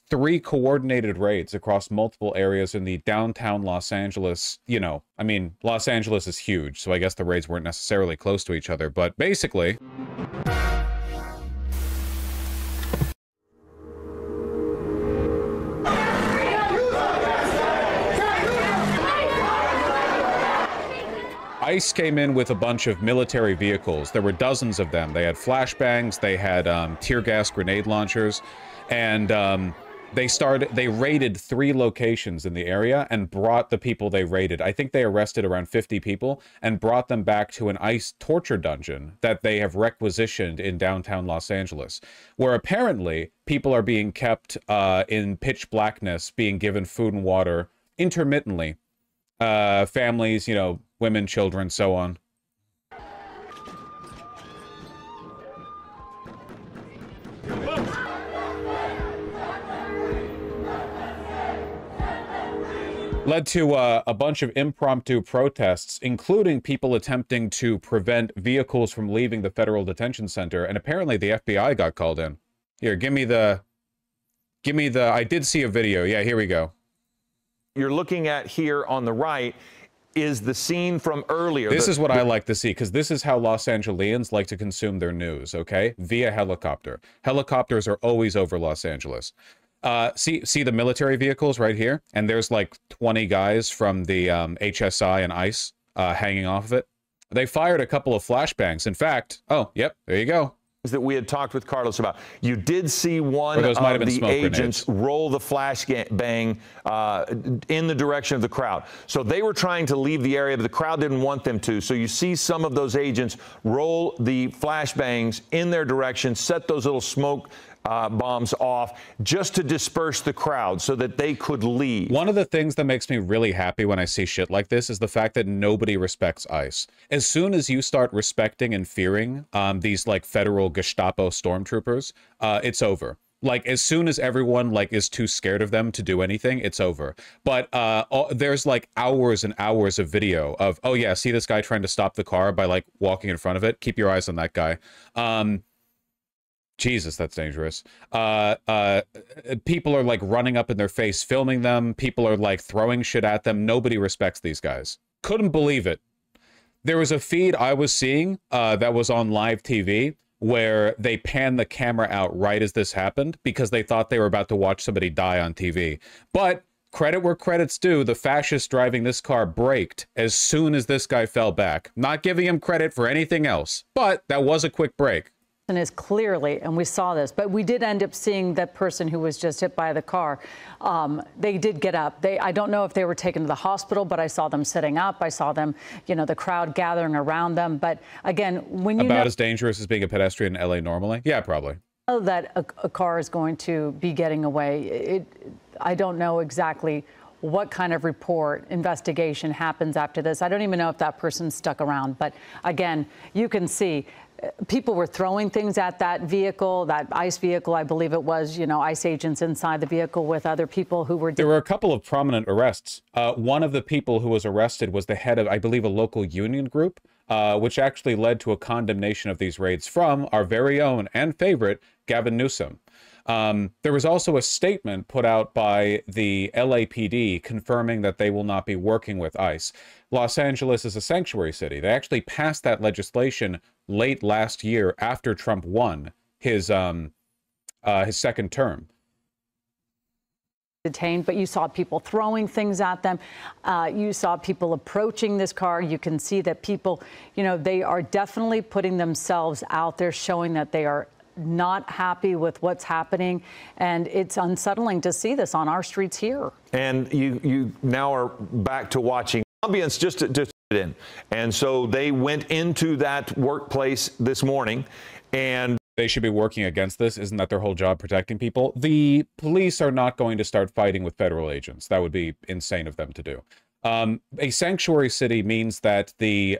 3 coordinated raids across multiple areas in the downtown Los Angeles. You know, I mean, Los Angeles is huge, so I guess the raids weren't necessarily close to each other, but basically... ICE came in with a bunch of military vehicles. There were dozens of them. They had flashbangs, they had tear gas grenade launchers, and they raided 3 locations in the area and brought the people they raided. I think they arrested around 50 people and brought them back to an ICE torture dungeon that they have requisitioned in downtown Los Angeles, where apparently people are being kept in pitch blackness, being given food and water intermittently. Families, you know, women, children, so on. Led to a bunch of impromptu protests, including people attempting to prevent vehicles from leaving the federal detention center, and apparently the FBI got called in. Here, give me the, I did see a video. Yeah, here we go. You're looking at here on the right is the scene from earlier. This is what I like to see, because this is how Los Angeles like to consume their news, okay? Via helicopter. Helicopters are always over Los Angeles. See the military vehicles right here? And there's like 20 guys from the HSI and ICE hanging off of it. They fired a couple of flashbangs. In fact, oh, yep, there you go. That we had talked with Carlos about. You did see one of the agents roll the flashbang in the direction of the crowd. So they were trying to leave the area, but the crowd didn't want them to. So you see some of those agents roll the flashbangs in their direction, set those little smoke bombs off just to disperse the crowd so that they could leave. One of the things that makes me really happy when I see shit like this is the fact that nobody respects ICE. As soon as you start respecting and fearing these like federal Gestapo stormtroopers, it's over. Like, as soon as everyone like is too scared of them to do anything, it's over. But there's like hours and hours of video of, oh yeah, see this guy trying to stop the car by like walking in front of it? Keep your eyes on that guy. Jesus, that's dangerous. People are like running up in their face, filming them. People are like throwing shit at them. Nobody respects these guys. Couldn't believe it. There was a feed I was seeing that was on live TV where they panned the camera out right as this happened because they thought they were about to watch somebody die on TV. But credit where credit's due, the fascist driving this car braked as soon as this guy fell back. Not giving him credit for anything else, but that was a quick break. Is clearly, and we saw this, but we did end up seeing that person who was just hit by the car. They did get up. I don't know if they were taken to the hospital, but I saw them sitting up. I saw them, you know, the crowd gathering around them. But again, when you about as dangerous as being a pedestrian in LA normally? Yeah, probably. Know that a car is going to be getting away. I don't know exactly what kind of report, investigation happens after this. I don't even know if that person stuck around. But again, you can see people were throwing things at that vehicle, that ICE vehicle, I believe it was, you know, ICE agents inside the vehicle with other people who were... There were a couple of prominent arrests. One of the people who was arrested was the head of, I believe, a local union group, which actually led to a condemnation of these raids from our very own and favorite Gavin Newsom. There was also a statement put out by the LAPD confirming that they will not be working with ICE. Los Angeles is a sanctuary city. They actually passed that legislation late last year after Trump won his second term. Detained, but you saw people throwing things at them. You saw people approaching this car. You can see that people, you know, they are definitely putting themselves out there, showing that they are not happy with what's happening, and it's unsettling to see this on our streets here. And you now are back to watching ambience just in, and so they went into that workplace this morning, and they should be working against this. Isn't that their whole job, protecting people? The police are not going to start fighting with federal agents. That would be insane of them to do. A sanctuary city means that the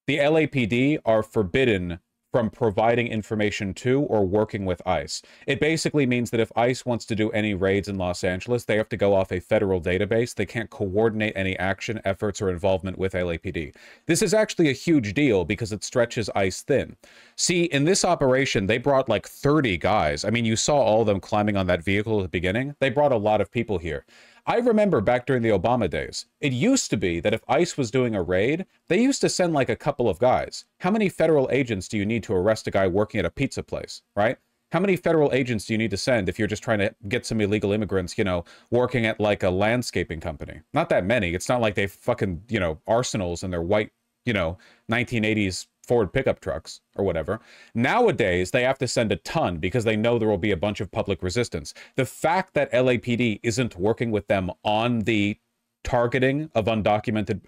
LAPD are forbidden from providing information to or working with ICE. It basically means that if ICE wants to do any raids in Los Angeles, they have to go off a federal database. They can't coordinate any action, efforts, or involvement with LAPD. This is actually a huge deal because it stretches ICE thin. See, in this operation, they brought like 30 guys. I mean, you saw all of them climbing on that vehicle at the beginning. They brought a lot of people here. I remember back during the Obama days, it used to be that if ICE was doing a raid, they used to send like a couple of guys. How many federal agents do you need to arrest a guy working at a pizza place, right? How many federal agents do you need to send if you're just trying to get some illegal immigrants, you know, working at like a landscaping company? Not that many. It's not like they fucking, you know, arsenals in their white, you know, 1980s Ford pickup trucks or whatever. Nowadays, they have to send a ton because they know there will be a bunch of public resistance. The fact that LAPD isn't working with them on the targeting of undocumented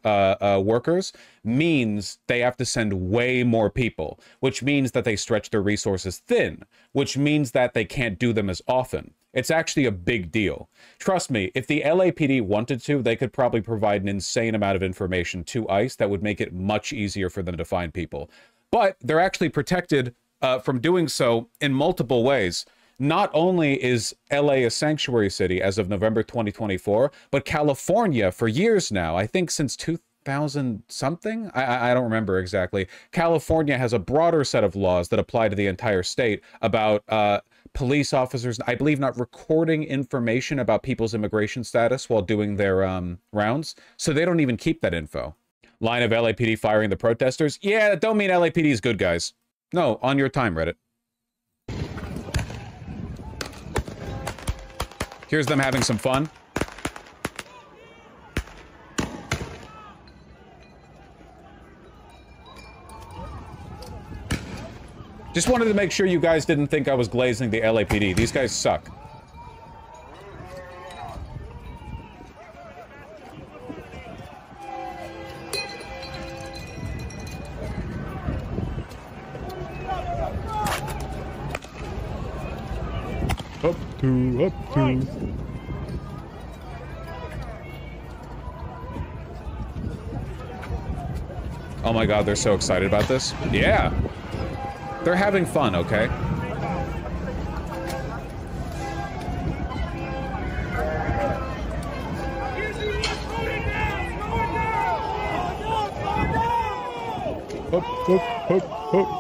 workers means they have to send way more people, which means that they stretch their resources thin, which means that they can't do them as often. It's actually a big deal. Trust me, if the LAPD wanted to, they could probably provide an insane amount of information to ICE that would make it much easier for them to find people. But they're actually protected from doing so in multiple ways. Not only is LA a sanctuary city as of November 2024, but California for years now, I think since 2000 something, I don't remember exactly, California has a broader set of laws that apply to the entire state about police officers, I believe, not recording information about people's immigration status while doing their rounds. So they don't even keep that info. Line of LAPD firing the protesters. Yeah, don't mean LAPD is good guys. No, on your time, Reddit. Here's them having some fun. Just wanted to make sure you guys didn't think I was glazing the LAPD. These guys suck. Up to. Oh my god, they're so excited about this. Yeah. They're having fun, okay? Up, up, up, up.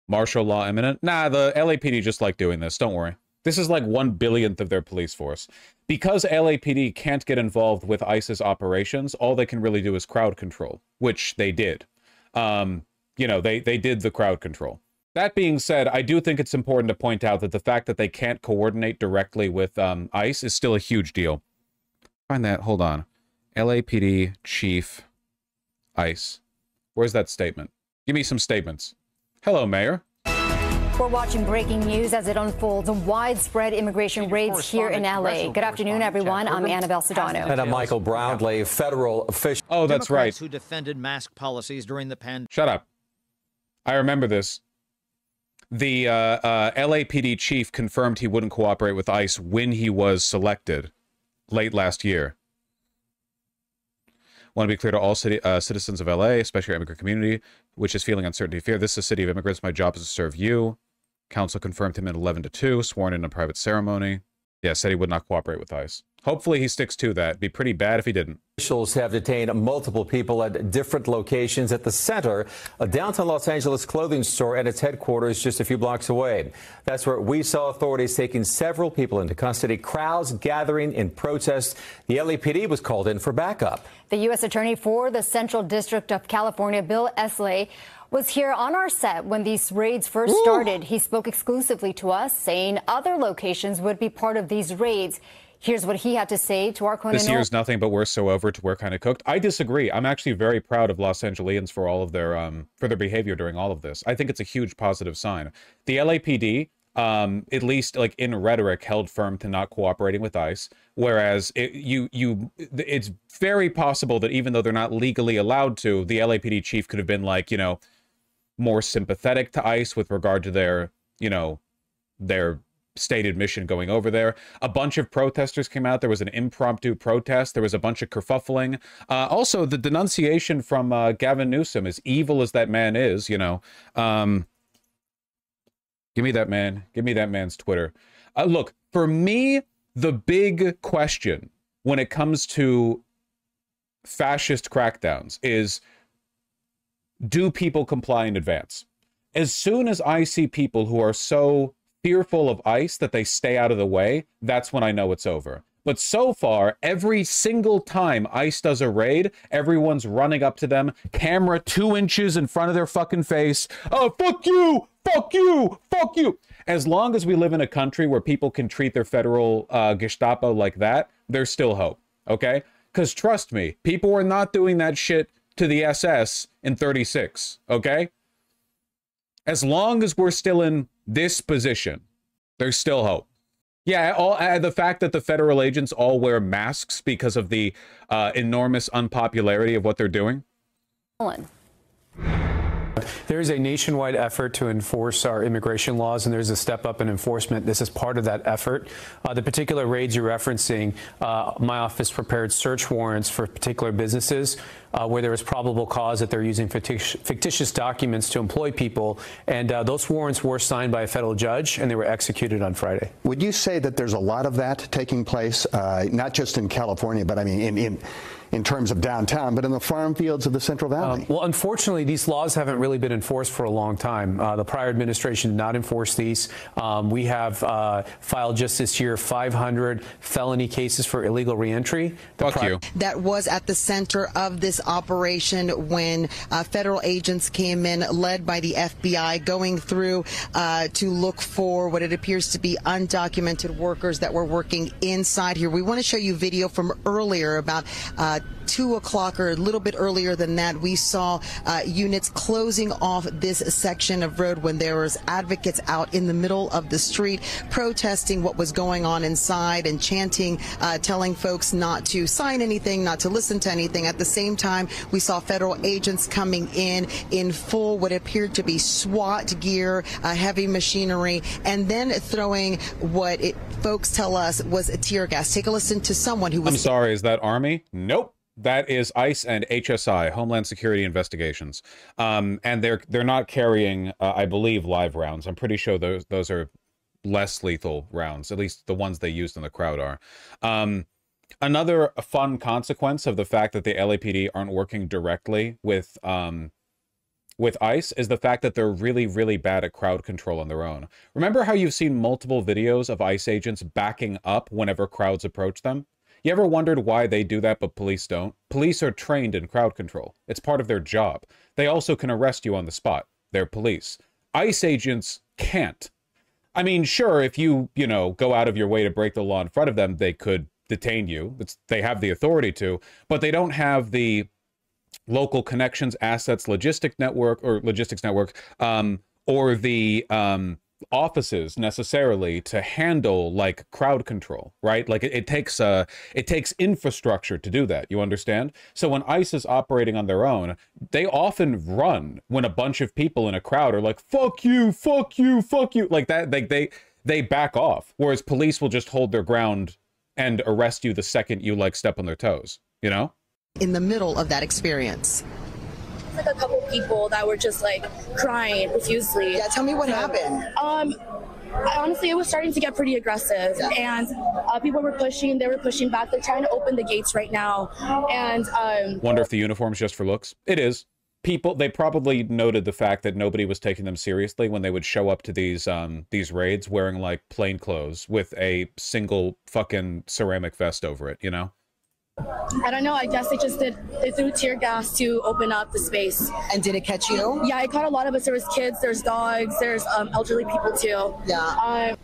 Martial law imminent? Nah, the LAPD just like doing this. Don't worry. This is like 1/1000th of their police force. Because LAPD can't get involved with ICE's operations, all they can really do is crowd control, which they did. You know, they did the crowd control. That being said, I do think it's important to point out that the fact that they can't coordinate directly with ICE is still a huge deal. Find that, hold on. LAPD chief ICE. Where's that statement? Give me some statements. Hello, Mayor. We're watching breaking news as it unfolds. Widespread immigration raids here in L.A. Good afternoon, everyone. I'm Annabelle Sedano. And I'm Michael Brownlee, federal official. Oh, that's right. Who defended mask policies during the pandemic. Shut up. I remember this. The LAPD chief confirmed he wouldn't cooperate with ICE when he was selected late last year. Want to be clear to all citizens of LA, especially our immigrant community, which is feeling uncertainty and fear. This is a city of immigrants. My job is to serve you. Council confirmed him at 11-2, sworn in a private ceremony. Yeah, said he would not cooperate with ICE. Hopefully he sticks to that. It'd be pretty bad if he didn't. Officials have detained multiple people at different locations at the center, a downtown Los Angeles clothing store and its headquarters just a few blocks away. That's where we saw authorities taking several people into custody, crowds gathering in protest. The LAPD was called in for backup. The U.S. Attorney for the Central District of California, Bill Esley, was here on our set when these raids first started. He spoke exclusively to us, saying other locations would be part of these raids. Here's what he had to say to our Conan. This year's nothing but worse so over to where kind of cooked. I disagree. I'm actually very proud of Los Angeles for all of their for their behavior during all of this. I think it's a huge positive sign. The LAPD, at least like in rhetoric, held firm to not cooperating with ICE, whereas it's very possible that even though they're not legally allowed to, the LAPD chief could have been like, you know, more sympathetic to ICE with regard to their, you know, their stated mission going over there. A bunch of protesters came out. There was an impromptu protest. There was a bunch of kerfuffling. Also, the denunciation from Gavin Newsom, as evil as that man is, you know. Give me that man. Give me that man's Twitter. Look, for me, the big question when it comes to fascist crackdowns is, do people comply in advance? As soon as I see people who are so fearful of ICE that they stay out of the way, that's when I know it's over. But so far, every single time ICE does a raid, everyone's running up to them, camera 2 inches in front of their fucking face. Oh, fuck you! Fuck you! Fuck you! As long as we live in a country where people can treat their federal Gestapo like that, there's still hope, okay? Because trust me, people were not doing that shit to the SS in 36, okay? As long as we're still in this position, there's still hope. Yeah, the fact that the federal agents all wear masks because of the enormous unpopularity of what they're doing. There is a nationwide effort to enforce our immigration laws, and there's a step up in enforcement. This is part of that effort. The particular raids you're referencing, my office prepared search warrants for particular businesses where there was probable cause that they're using fictitious documents to employ people, and those warrants were signed by a federal judge, and they were executed on Friday. Would you say that there's a lot of that taking place, not just in California, but I mean in terms of downtown, but in the farm fields of the Central Valley? Well, unfortunately, these laws haven't really been enforced for a long time. The prior administration did not enforce these. We have filed just this year 500 felony cases for illegal reentry. Fuck you. That was at the center of this operation when federal agents came in, led by the FBI, going through to look for what it appears to be undocumented workers that were working inside here. We want to show you video from earlier about 2 o'clock or a little bit earlier than that. We saw units closing off this section of road when there was advocates out in the middle of the street protesting what was going on inside and chanting, telling folks not to sign anything, not to listen to anything. At the same time, we saw federal agents coming in full what appeared to be SWAT gear, heavy machinery, and then throwing what folks tell us was a tear gas. Take a listen to someone who was... I'm sorry, is that Army? Nope. That is ICE and HSI, Homeland Security Investigations. And they're not carrying, I believe, live rounds. I'm pretty sure those are less lethal rounds, at least the ones they used in the crowd are. Another fun consequence of the fact that the LAPD aren't working directly with ICE is the fact that they're really, really bad at crowd control on their own. Remember how you've seen multiple videos of ICE agents backing up whenever crowds approach them? You ever wondered why they do that but police don't? Police are trained in crowd control. It's part of their job. They also can arrest you on the spot. They're police. ICE agents can't. I mean, sure, if you go out of your way to break the law in front of them, they could detain you. They have the authority to, but they don't have the local connections, assets, logistics network, or the offices necessarily to handle like crowd control, right? Like it takes infrastructure to do that, you understand? So when ICE is operating on their own, they often run when a bunch of people in a crowd are like, fuck you, fuck you, fuck you, like that. They back off, whereas police will just hold their ground and arrest you the second you like step on their toes, you know? In the middle of that experience. Like a couple people that were just like crying profusely. Yeah, tell me what happened. Honestly, it was starting to get pretty aggressive, and people were pushing. They were pushing back. They're trying to open the gates right now, and wonder if the uniform's just for looks. It is. They probably noted the fact that nobody was taking them seriously when they would show up to these raids wearing like plain clothes with a single fucking ceramic vest over it, you know? I don't know. I guess they threw tear gas to open up the space. And did it catch you? Yeah, it caught a lot of us. There was kids, there's dogs, there's elderly people too. Yeah.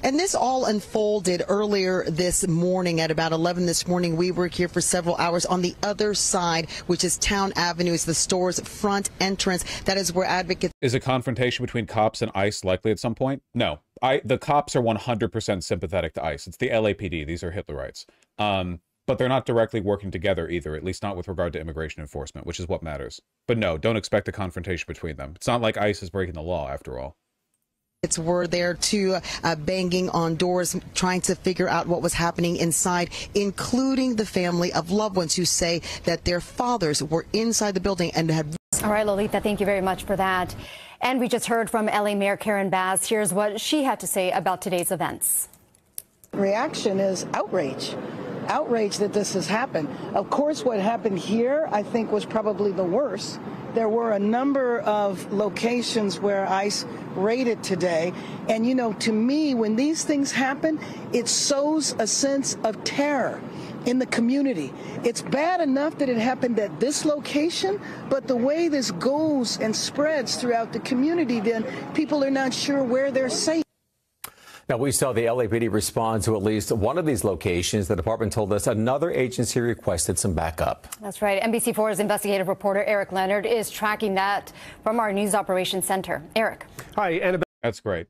And this all unfolded earlier this morning at about 11 this morning. We were here for several hours on the other side, which is Town Avenue. It's the store's front entrance. That is where advocates... Is a confrontation between cops and ICE likely at some point? No. The cops are 100% sympathetic to ICE. It's the LAPD. These are Hitlerites. But they're not directly working together either, at least not with regard to immigration enforcement, which is what matters. But no, don't expect a confrontation between them. It's not like ICE is breaking the law, after all. Were there too, banging on doors, trying to figure out what was happening inside, including the family of loved ones who say that their fathers were inside the building and had. All right, Lolita, thank you very much for that. And we just heard from LA Mayor Karen Bass. Here's what she had to say about today's events. Reaction is outrage. Outrage that this has happened. Of course, what happened here, I think, was probably the worst. There were a number of locations where ICE raided today. And, you know, to me, when these things happen, it sows a sense of terror in the community. It's bad enough that it happened at this location, but the way this goes and spreads throughout the community, then people are not sure where they're safe. Now, we saw the LAPD respond to at least one of these locations. The department told us another agency requested some backup. That's right. NBC4's investigative reporter Eric Leonard is tracking that from our News Operations Center. Eric. Hi, Annabelle. That's great.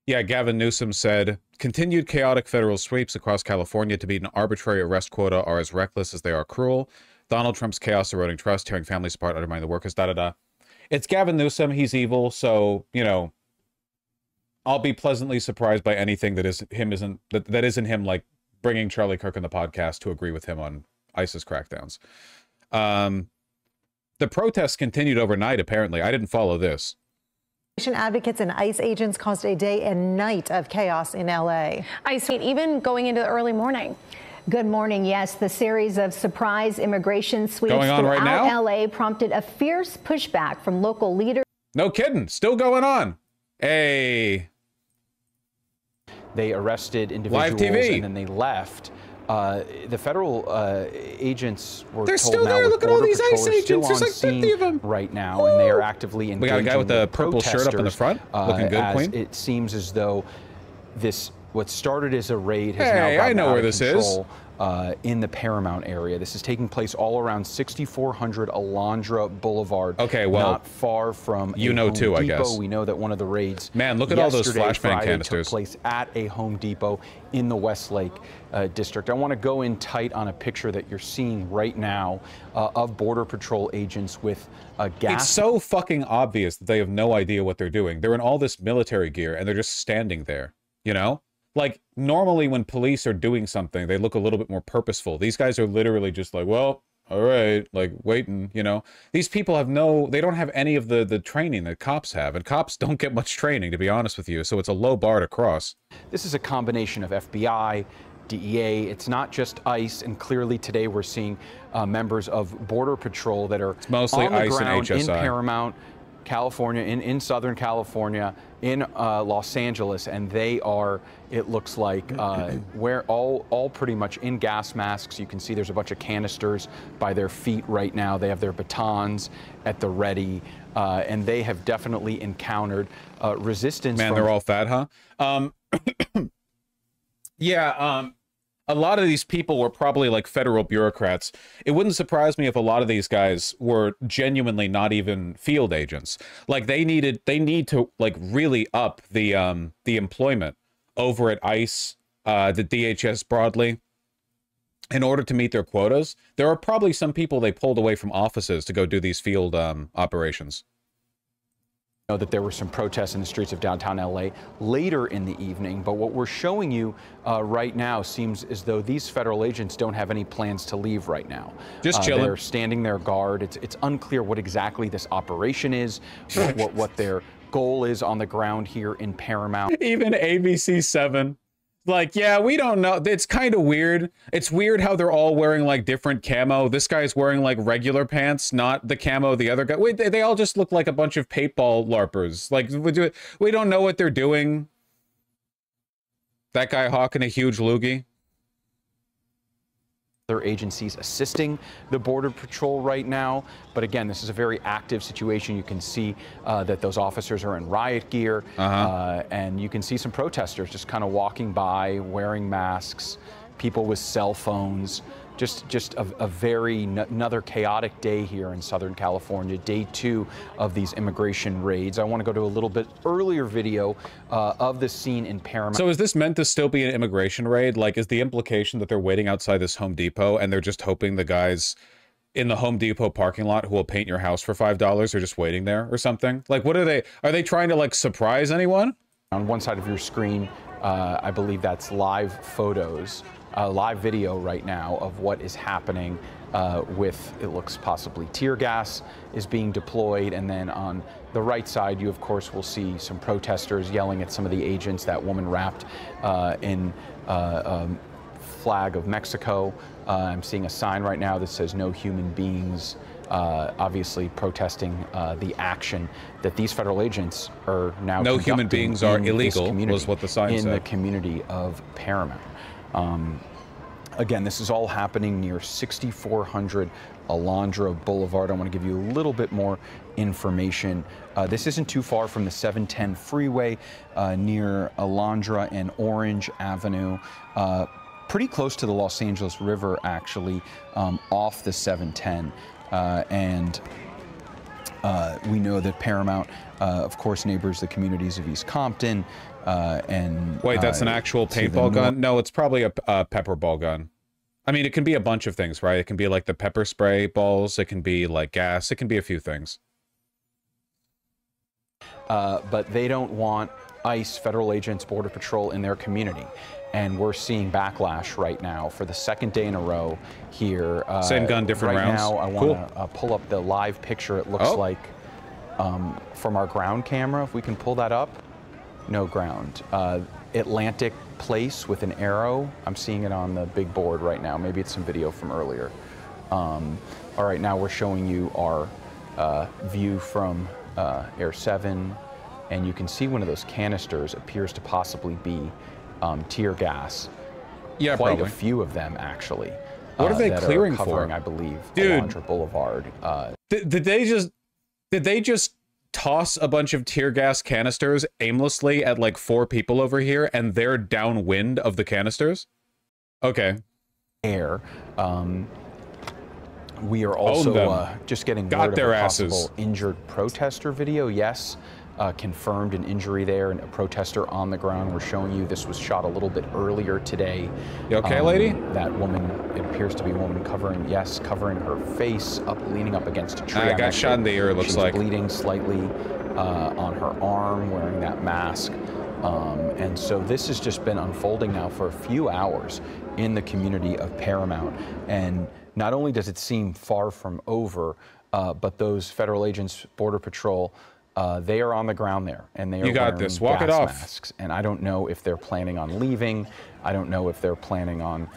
Yeah, Gavin Newsom said, continued chaotic federal sweeps across California to meet an arbitrary arrest quota are as reckless as they are cruel. Donald Trump's chaos eroding trust, tearing families apart, undermining the workers, da-da-da. It's Gavin Newsom. He's evil, so, you know, I'll be pleasantly surprised by anything that isn't him, like bringing Charlie Kirk on the podcast to agree with him on ISIS crackdowns. The protests continued overnight, apparently. I didn't follow this. Advocates and ICE agents caused a day and night of chaos in L.A. ICE even going into the early morning. Good morning. Yes, the series of surprise immigration sweeps going on right now? L.A. prompted a fierce pushback from local leaders. No kidding. Still going on. Hey. They arrested individuals and then they left. The federal agents were They're told still now there. Look at all these ICE agents. There's like 50 of them right now, and they are actively engaging. We got a guy with a purple shirt up in the front, looking good, Queen. It seems as though what started as a raid has now gotten out of where this control. is. In the Paramount area. This is taking place all around 6400 Alondra Boulevard. Okay, well, not far from you know Home too, Depot. I guess. We know that one of the raids. Man, look at all those flashbang Friday canisters. Took place at a Home Depot in the Westlake district. I want to go in tight on a picture that you're seeing right now of Border Patrol agents with gas. It's so fucking obvious that they have no idea what they're doing. They're in all this military gear and they're just standing there, you know? Like, normally when police are doing something, they look a little bit more purposeful. These guys are literally just like, well, all right, like, waiting, you know? These people have they don't have any of the training that cops have, and cops don't get much training, to be honest with you, so it's a low bar to cross. This is a combination of FBI, DEA, it's not just ICE, and clearly today we're seeing members of Border Patrol that are mostly on the ICE ground and in Paramount, California, in Southern California, in Los Angeles, and they are, it looks like, all pretty much in gas masks. You can see there's a bunch of canisters by their feet right now. They have their batons at the ready, and they have definitely encountered resistance. Man, they're all fat, huh? Yeah, a lot of these people were probably like federal bureaucrats. It wouldn't surprise me if a lot of these guys were genuinely not even field agents. Like they need to like really up the employment over at ICE, the DHS broadly, in order to meet their quotas. There are probably some people they pulled away from offices to go do these field operations. Know that there were some protests in the streets of downtown LA later in the evening, but what we're showing you right now seems as though these federal agents don't have any plans to leave right now. Just chilling. They're standing their guard. It's unclear what exactly this operation is, what their goal is on the ground here in Paramount. Even ABC7. Like, yeah, we don't know. It's kind of weird. It's weird how they're all wearing like different camo. This guy's wearing like regular pants, not the camo the other guy. Wait, they all just look like a bunch of paintball LARPers. Like, we don't know what they're doing. That guy hawking a huge loogie. Other agencies assisting the Border Patrol right now. But again, this is a very active situation. You can see that those officers are in riot gear, and you can see some protesters just kind of walking by, wearing masks, people with cell phones. Just a very another chaotic day here in Southern California, day 2 of these immigration raids. I want to go to a little bit earlier video of the scene in Paramount. So is this meant to still be an immigration raid? Like, is the implication that they're waiting outside this Home Depot and they're just hoping the guys in the Home Depot parking lot who will paint your house for $5 or just waiting there or something? Like, what are they trying to like surprise anyone? On one side of your screen, I believe that's live photos, live video right now of what is happening with, it looks possibly tear gas is being deployed. And then on the right side, you of course will see some protesters yelling at some of the agents, that woman wrapped in flag of Mexico. I'm seeing a sign right now that says no human beings, obviously protesting the action that these federal agents are now no human beings are illegal was what the sign said. In the community of Paramount. Again, this is all happening near 6400 Alondra Boulevard. I want to give you a little bit more information. This isn't too far from the 710 freeway near Alondra and Orange Avenue. Pretty close to the Los Angeles River, actually, off the 710. We know that Paramount, of course, neighbors the communities of East Compton. Wait, that's an actual paintball gun? No, it's probably a pepper ball gun. I mean, it can be a bunch of things, right? It can be like the pepper spray balls. It can be like gas. It can be a few things. But they don't want ICE, federal agents, Border Patrol in their community. And we're seeing backlash right now for the second day in a row here. Same gun, different rounds. Right now, I want to pull up the live picture. It looks like from our ground camera. If we can pull that up. No ground. Atlantic Place with an arrow. I'm seeing it on the big board right now. Maybe it's some video from earlier. All right, now we're showing you our view from Air 7, and you can see one of those canisters appears to possibly be tear gas. Yeah, quite probably. A few of them actually. What are they clearing covering, for? I believe, Dude, Alondra Boulevard. Did they just toss a bunch of tear gas canisters aimlessly at like 4 people over here, and they're downwind of the canisters? Okay. Air. We are also just getting word of a possible injured protester video. Yes, confirmed an injury there, and a protester on the ground. We're showing you this was shot a little bit earlier today. You okay, lady? That woman, it appears to be a woman covering her face, leaning up against a tree. I got shot in the ear, it looks like. She's bleeding slightly on her arm, wearing that mask. And so this has just been unfolding now for a few hours in the community of Paramount. And not only does it seem far from over, but those federal agents, Border Patrol, they are on the ground there, and they are wearing gas masks. And I don't know if they're planning on leaving. I don't know if they're planning on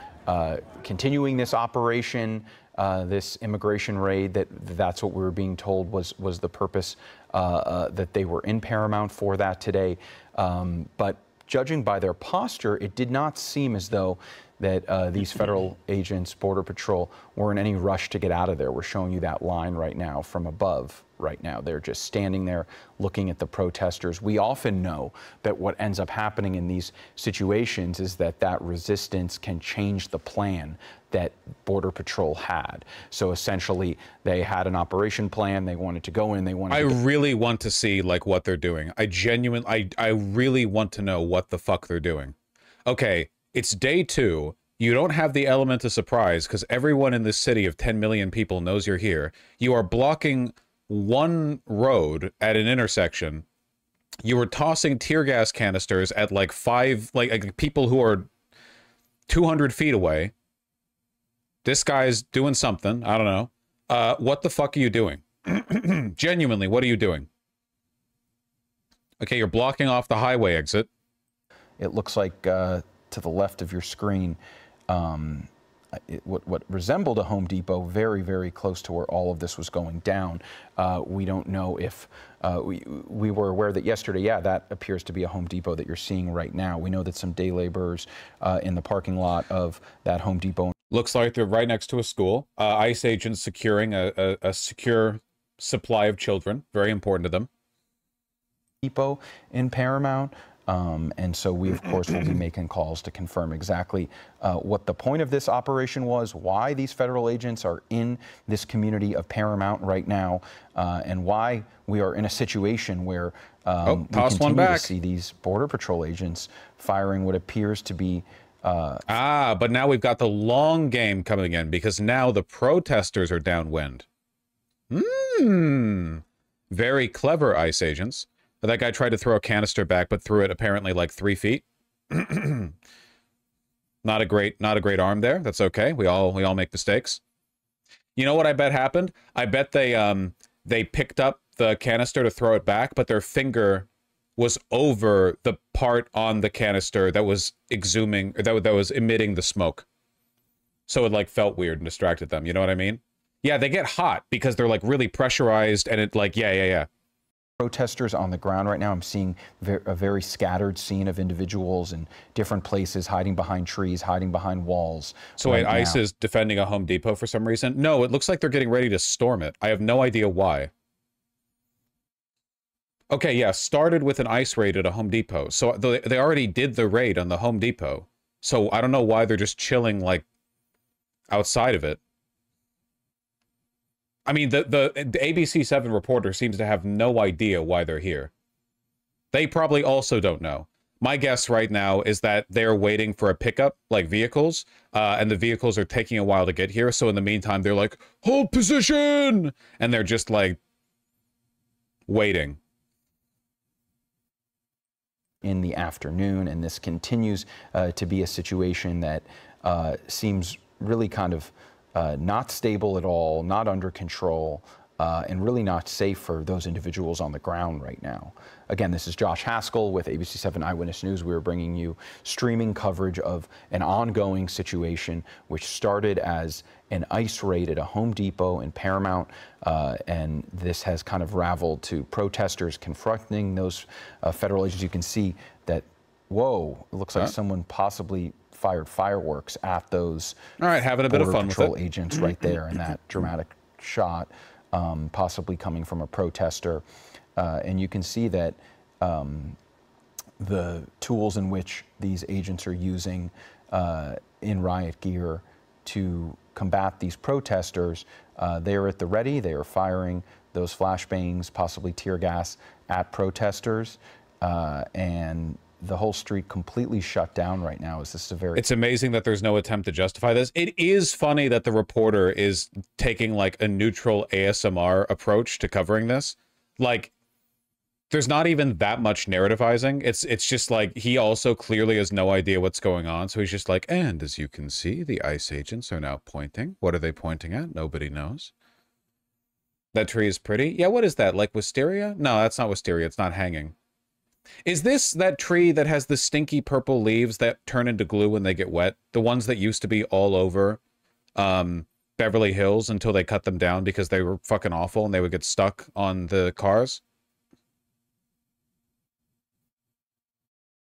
continuing this operation, this immigration raid. That's what we were being told was the purpose, that they were in Paramount for that today. But judging by their posture, it did not seem as though that these federal agents, Border Patrol, were in any rush to get out of there. We're showing you that line right now from above. Right now, they're just standing there looking at the protesters. We often know that what ends up happening in these situations is that resistance can change the plan that Border Patrol had. So essentially, they had an operation plan. They wanted to go in. They wanted. I really want to see like what they're doing. I really want to know what the fuck they're doing. Okay, it's day 2. You don't have the element of surprise because everyone in this city of 10 million people knows you're here. You are blocking one road at an intersection. You were tossing tear gas canisters at like 5 people who are 200 feet away. This guy's doing something. I don't know. What the fuck are you doing? Genuinely, what are you doing? Okay, you're blocking off the highway exit. It looks like to the left of your screen, what resembled a Home Depot, very, very close to where all of this was going down. We don't know if we were aware that yesterday, yeah, that appears to be a Home Depot that you're seeing right now. We know that some day laborers in the parking lot of that Home Depot. Looks like they're right next to a school. ICE agents securing a secure supply of children. Very important to them. Depot in Paramount. And so we, of course, will be making calls to confirm exactly what the point of this operation was, why these federal agents are in this community of Paramount right now, and why we are in a situation where we continue to see these Border Patrol agents firing what appears to be But now we've got the long game coming in because now the protesters are downwind. Very clever, ICE agents. That guy tried to throw a canister back, but threw it apparently like 3 feet. Not a great arm there. That's okay. We all make mistakes. You know what I bet happened? I bet they picked up the canister to throw it back, but their finger was over the part on the canister that was exhuming, that was emitting the smoke. So it like felt weird and distracted them. You know what I mean? Yeah, they get hot because they're like really pressurized and it like, yeah. Protesters on the ground right now. I'm seeing a very scattered scene of individuals in different places, hiding behind trees, hiding behind walls. So wait, ICE is defending a Home Depot for some reason? No, it looks like they're getting ready to storm it. I have no idea why. Okay, yeah, started with an ICE raid at a Home Depot. So they already did the raid on the Home Depot. So I don't know why they're just chilling, like, outside of it. I mean, the ABC7 reporter seems to have no idea why they're here. They probably also don't know. My guess right now is that they're waiting for a pickup, like vehicles, and the vehicles are taking a while to get here. So in the meantime, they're like, hold position! And they're just, like, waiting. In the afternoon, and this continues to be a situation that seems really kind of not stable at all, not under control, and really not safe for those individuals on the ground right now. Again, this is Josh Haskell with ABC7 Eyewitness News. We're bringing you streaming coverage of an ongoing situation which started as an ICE raid at a Home Depot in Paramount, and this has kind of raveled to protesters confronting those federal agents. You can see that, whoa, it looks like someone possibly fired fireworks at those having a bit of fun Patrol with it. Agents right there in that dramatic shot, possibly coming from a protester. And you can see that the tools in which these agents are using in riot gear to combat these protesters, they are at the ready. They are firing those flashbangs, possibly tear gas, at protesters, and the whole street completely shut down right now. It's amazing that there's no attempt to justify this. It is funny that the reporter is taking like a neutral ASMR approach to covering this. Like, there's not even that much narrativizing. It's just like he also clearly has no idea what's going on. So he's just like, and as you can see, the ICE agents are now pointing. What are they pointing at? Nobody knows. That tree is pretty. Yeah, what is that? Like wisteria? No, that's not wisteria. It's not hanging. Is this that tree that has the stinky purple leaves that turn into glue when they get wet? The ones that used to be all over Beverly Hills until they cut them down because they were fucking awful and they would get stuck on the cars?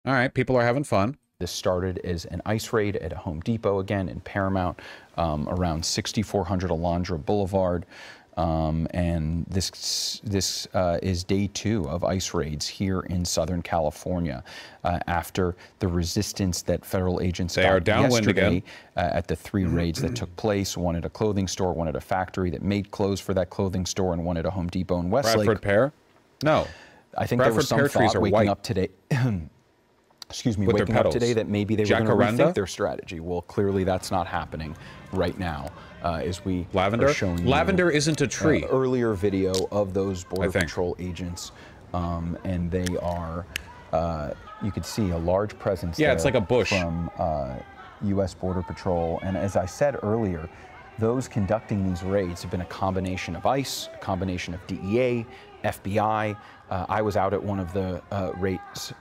All right, people are having fun. This started as an ICE raid at a Home Depot, again in Paramount, around 6400 Alondra Boulevard. And this is day 2 of ICE raids here in Southern California after the resistance that federal agents got yesterday at the 3 raids that took place. One at a clothing store, one at a factory that made clothes for that clothing store, and one at a Home Depot in Westlake. Bradford pear? No. I think there was some thought waking up today. Excuse me, waking up today that maybe they were going to rethink their strategy. Well, clearly that's not happening right now. As we are showing lavender isn't a tree. Earlier video of those Border Patrol agents, and they are, you could see a large presence there. It's like a bush. From U.S. Border Patrol. And as I said earlier, those conducting these raids have been a combination of ICE, a combination of DEA, FBI. I was out at one of the raids,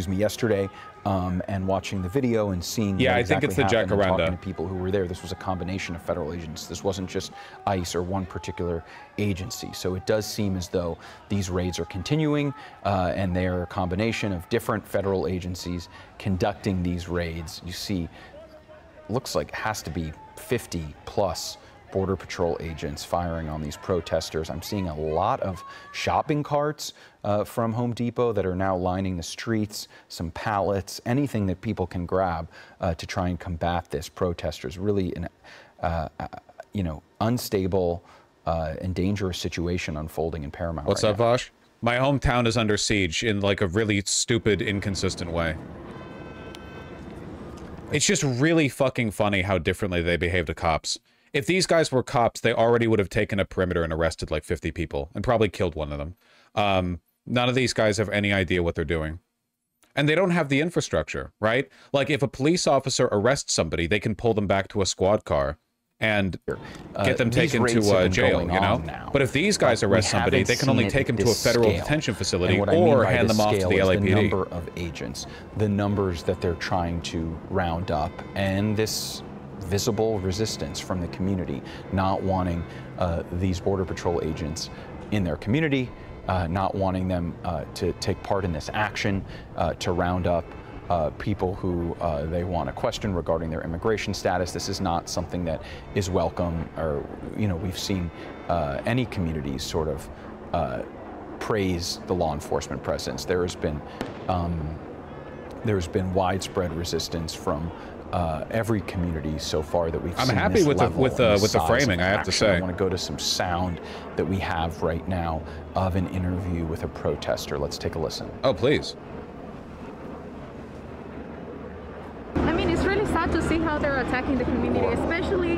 yesterday, and watching the video and seeing I think it's the Jacaranda. Talking to people who were there. This was a combination of federal agents. This wasn't just ICE or one particular agency. So it does seem as though these raids are continuing, and they're a combination of different federal agencies conducting these raids. You see, looks like it has to be 50 plus Border Patrol agents firing on these protesters. I'm seeing a lot of shopping carts from Home Depot that are now lining the streets, some pallets, anything that people can grab to try and combat this. Protesters really an unstable and dangerous situation unfolding in Paramount. What's up, Vosh? My hometown is under siege in like a really stupid, inconsistent way. It's just really fucking funny how differently they behave to cops. If these guys were cops, they already would have taken a perimeter and arrested like 50 people and probably killed one of them. None of these guys have any idea what they're doing. And they don't have the infrastructure, right? Like, if a police officer arrests somebody, they can pull them back to a squad car and get them taken to jail, you know? Now. But if these guys arrest somebody, they can only take them to a federal detention facility or hand them off to the LAPD. The number of agents, the numbers that they're trying to round up, and this visible resistance from the community, not wanting these Border Patrol agents in their community, not wanting them to take part in this action, to round up people who they want to question regarding their immigration status. This is not something that is welcome, or, you know, we've seen any communities sort of praise the law enforcement presence. There's been widespread resistance from every community so far that we've seen. I'm happy with the framing, I have to say. I want to go to some sound that we have right now of an interview with a protester. Let's take a listen. Oh, please. I mean, it's really sad to see how they're attacking the community, especially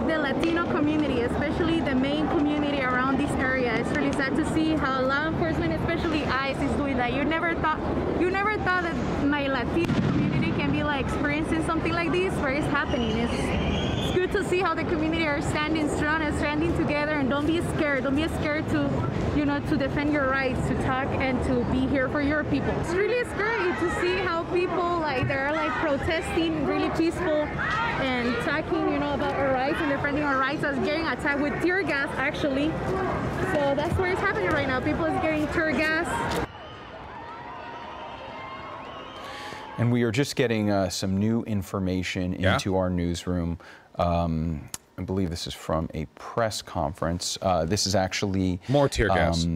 the Latino community, especially the main community around this area. It's really sad to see how law enforcement, especially ICE, is doing that. You never thought that my Latino community can be like experiencing something like this, where it's happening. It's good to see how the community are standing strong and standing together, and don't be scared. Don't be scared to, you know, to defend your rights, to talk and to be here for your people. It's really scary to see how people they're protesting, really peaceful and talking, you know, about our rights and defending our rights, as getting attacked with tear gas, actually. So that's where it's happening right now. People is getting tear gas. And we are just getting some new information into our newsroom. I believe this is from a press conference. This is actually more tear gas.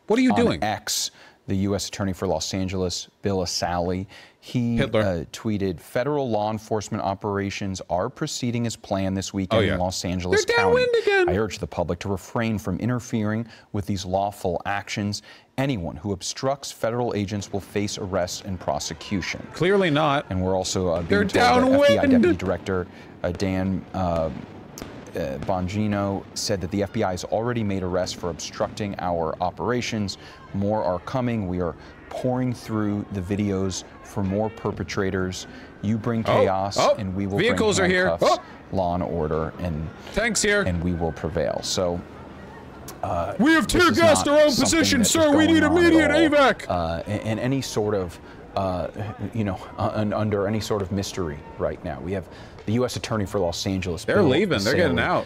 What are you doing? X, the U.S. Attorney for Los Angeles, Bill Asali, he tweeted, "Federal law enforcement operations are proceeding as planned this weekend in Los Angeles County. I urge the public to refrain from interfering with these lawful actions. Anyone who obstructs federal agents will face arrest and prosecution." Clearly not. And we're also being told that FBI Deputy Director Dan Bongino said that the FBI has already made arrests for obstructing our operations. More are coming. We are pouring through the videos for more perpetrators. You bring chaos, and we will bring handcuffs, law and order, and tanks here, and we will prevail. So we have tear gassed our own position, sir. We need immediate evac. And any sort of, you know, under any sort of mystery right now. We have the U.S. Attorney for Los Angeles. They're leaving. They're getting out.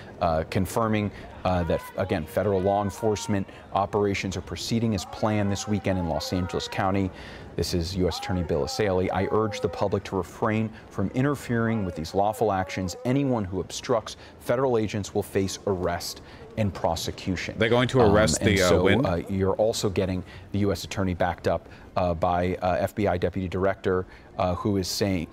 Confirming that, again, federal law enforcement operations are proceeding as planned this weekend in Los Angeles County. This is U.S. Attorney Bill Asali. I urge the public to refrain from interfering with these lawful actions. Anyone who obstructs federal agents will face arrest and prosecution. They're going to arrest the you're also getting the U.S. Attorney backed up by FBI Deputy Director, who is saying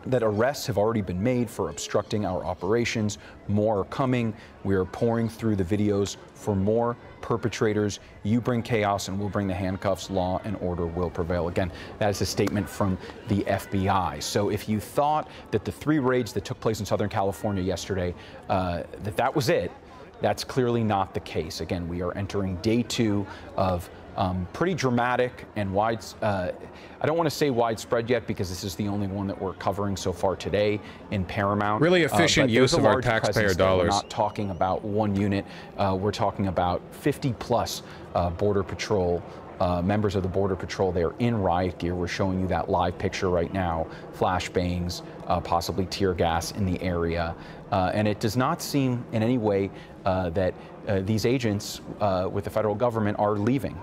that arrests have already been made for obstructing our operations. More are coming. We are pouring through the videos for more perpetrators. You bring chaos and we'll bring the handcuffs. Law and order will prevail. Again, that is a statement from the FBI. So if you thought that the 3 raids that took place in Southern California yesterday, that was it, that's clearly not the case. Again, we are entering day 2 of pretty dramatic and I don't want to say widespread yet, because this is the only one that we're covering so far today in Paramount. Really efficient use of our taxpayer dollars. We're not talking about 1 unit. We're talking about 50 plus Border Patrol members of the Border Patrol. They are in riot gear. We're showing you that live picture right now. Flashbangs, possibly tear gas in the area. And it does not seem in any way that these agents with the federal government are leaving.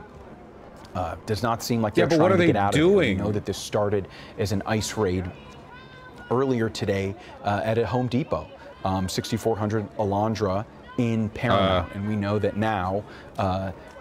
Does not seem like they're trying to get out of it. We know that this started as an ICE raid earlier today at a Home Depot, 6400 Alondra in Paramount. And we know that now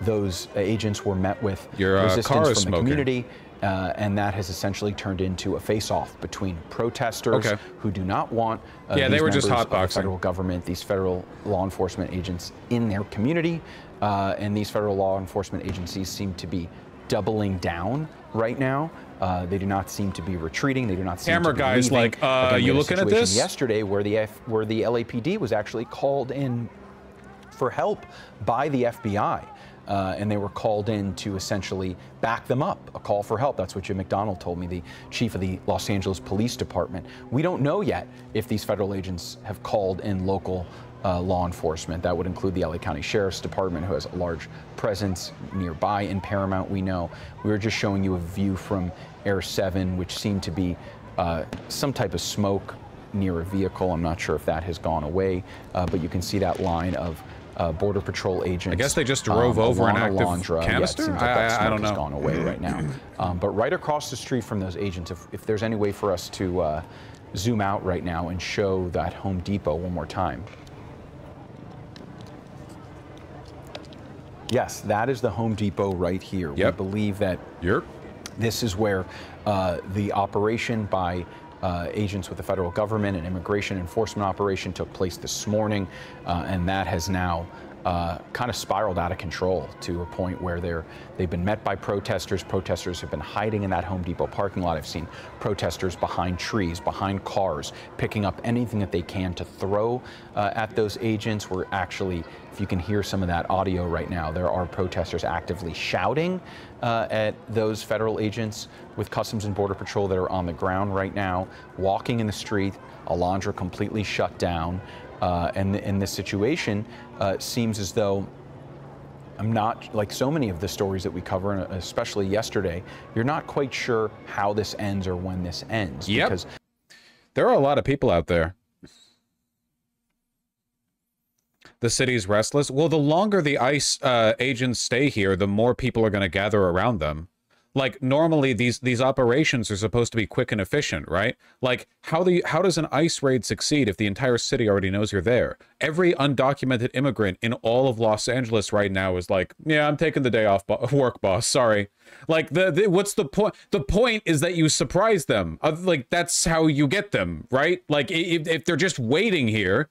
those agents were met with resistance from the community. And that has essentially turned into a face-off between protesters who do not want these they were just members of the hotboxing. federal government, these federal law enforcement agents in their community, and these federal law enforcement agencies seem to be doubling down right now. They do not seem to be retreating. They do not seem Camera to be guys leaving. like, Again, you looking at this? Yesterday, where the LAPD was actually called in for help by the FBI. And they were called in to essentially back them up, a call for help. That's what Jim McDonald told me, the chief of the Los Angeles Police Department. We don't know yet if these federal agents have called in local law enforcement. That would include the LA County Sheriff's Department, who has a large presence nearby in Paramount, we know. We were just showing you a view from Air 7, which seemed to be some type of smoke near a vehicle. I'm not sure if that has gone away, but you can see that line of Border Patrol agents. I guess they just drove over an active canister? Yeah, it seems like that smoke I don't know. has gone away right now. But right across the street from those agents, if there's any way for us to zoom out right now and show that Home Depot one more time. Yes, that is the Home Depot right here. Yep. We believe that this is where the operation by agents with the federal government and immigration enforcement operation took place this morning, and that has now kind of spiraled out of control to a point where they've been met by protesters. Protesters have been hiding in that Home Depot parking lot. I've seen protesters behind trees, behind cars, picking up anything that they can to throw at those agents. We're actually, if you can hear some of that audio right now, there are protesters actively shouting at those federal agents with Customs and Border Patrol that are on the ground right now, walking in the street. Alondra completely shut down. And in this situation, seems as though I'm not, like so many of the stories that we cover, and especially yesterday, you're not quite sure how this ends or when this ends. Yep. Because there are a lot of people out there. The city's restless. Well, the longer the ICE agents stay here, the more people are going to gather around them. Like, normally these operations are supposed to be quick and efficient, right? Like, how does an ICE raid succeed if the entire city already knows you're there? Every undocumented immigrant in all of Los Angeles right now is like, yeah, I'm taking the day off work, boss. Sorry. Like, what's the point? The point is that you surprise them. Like, that's how you get them, right? Like, if they're just waiting here.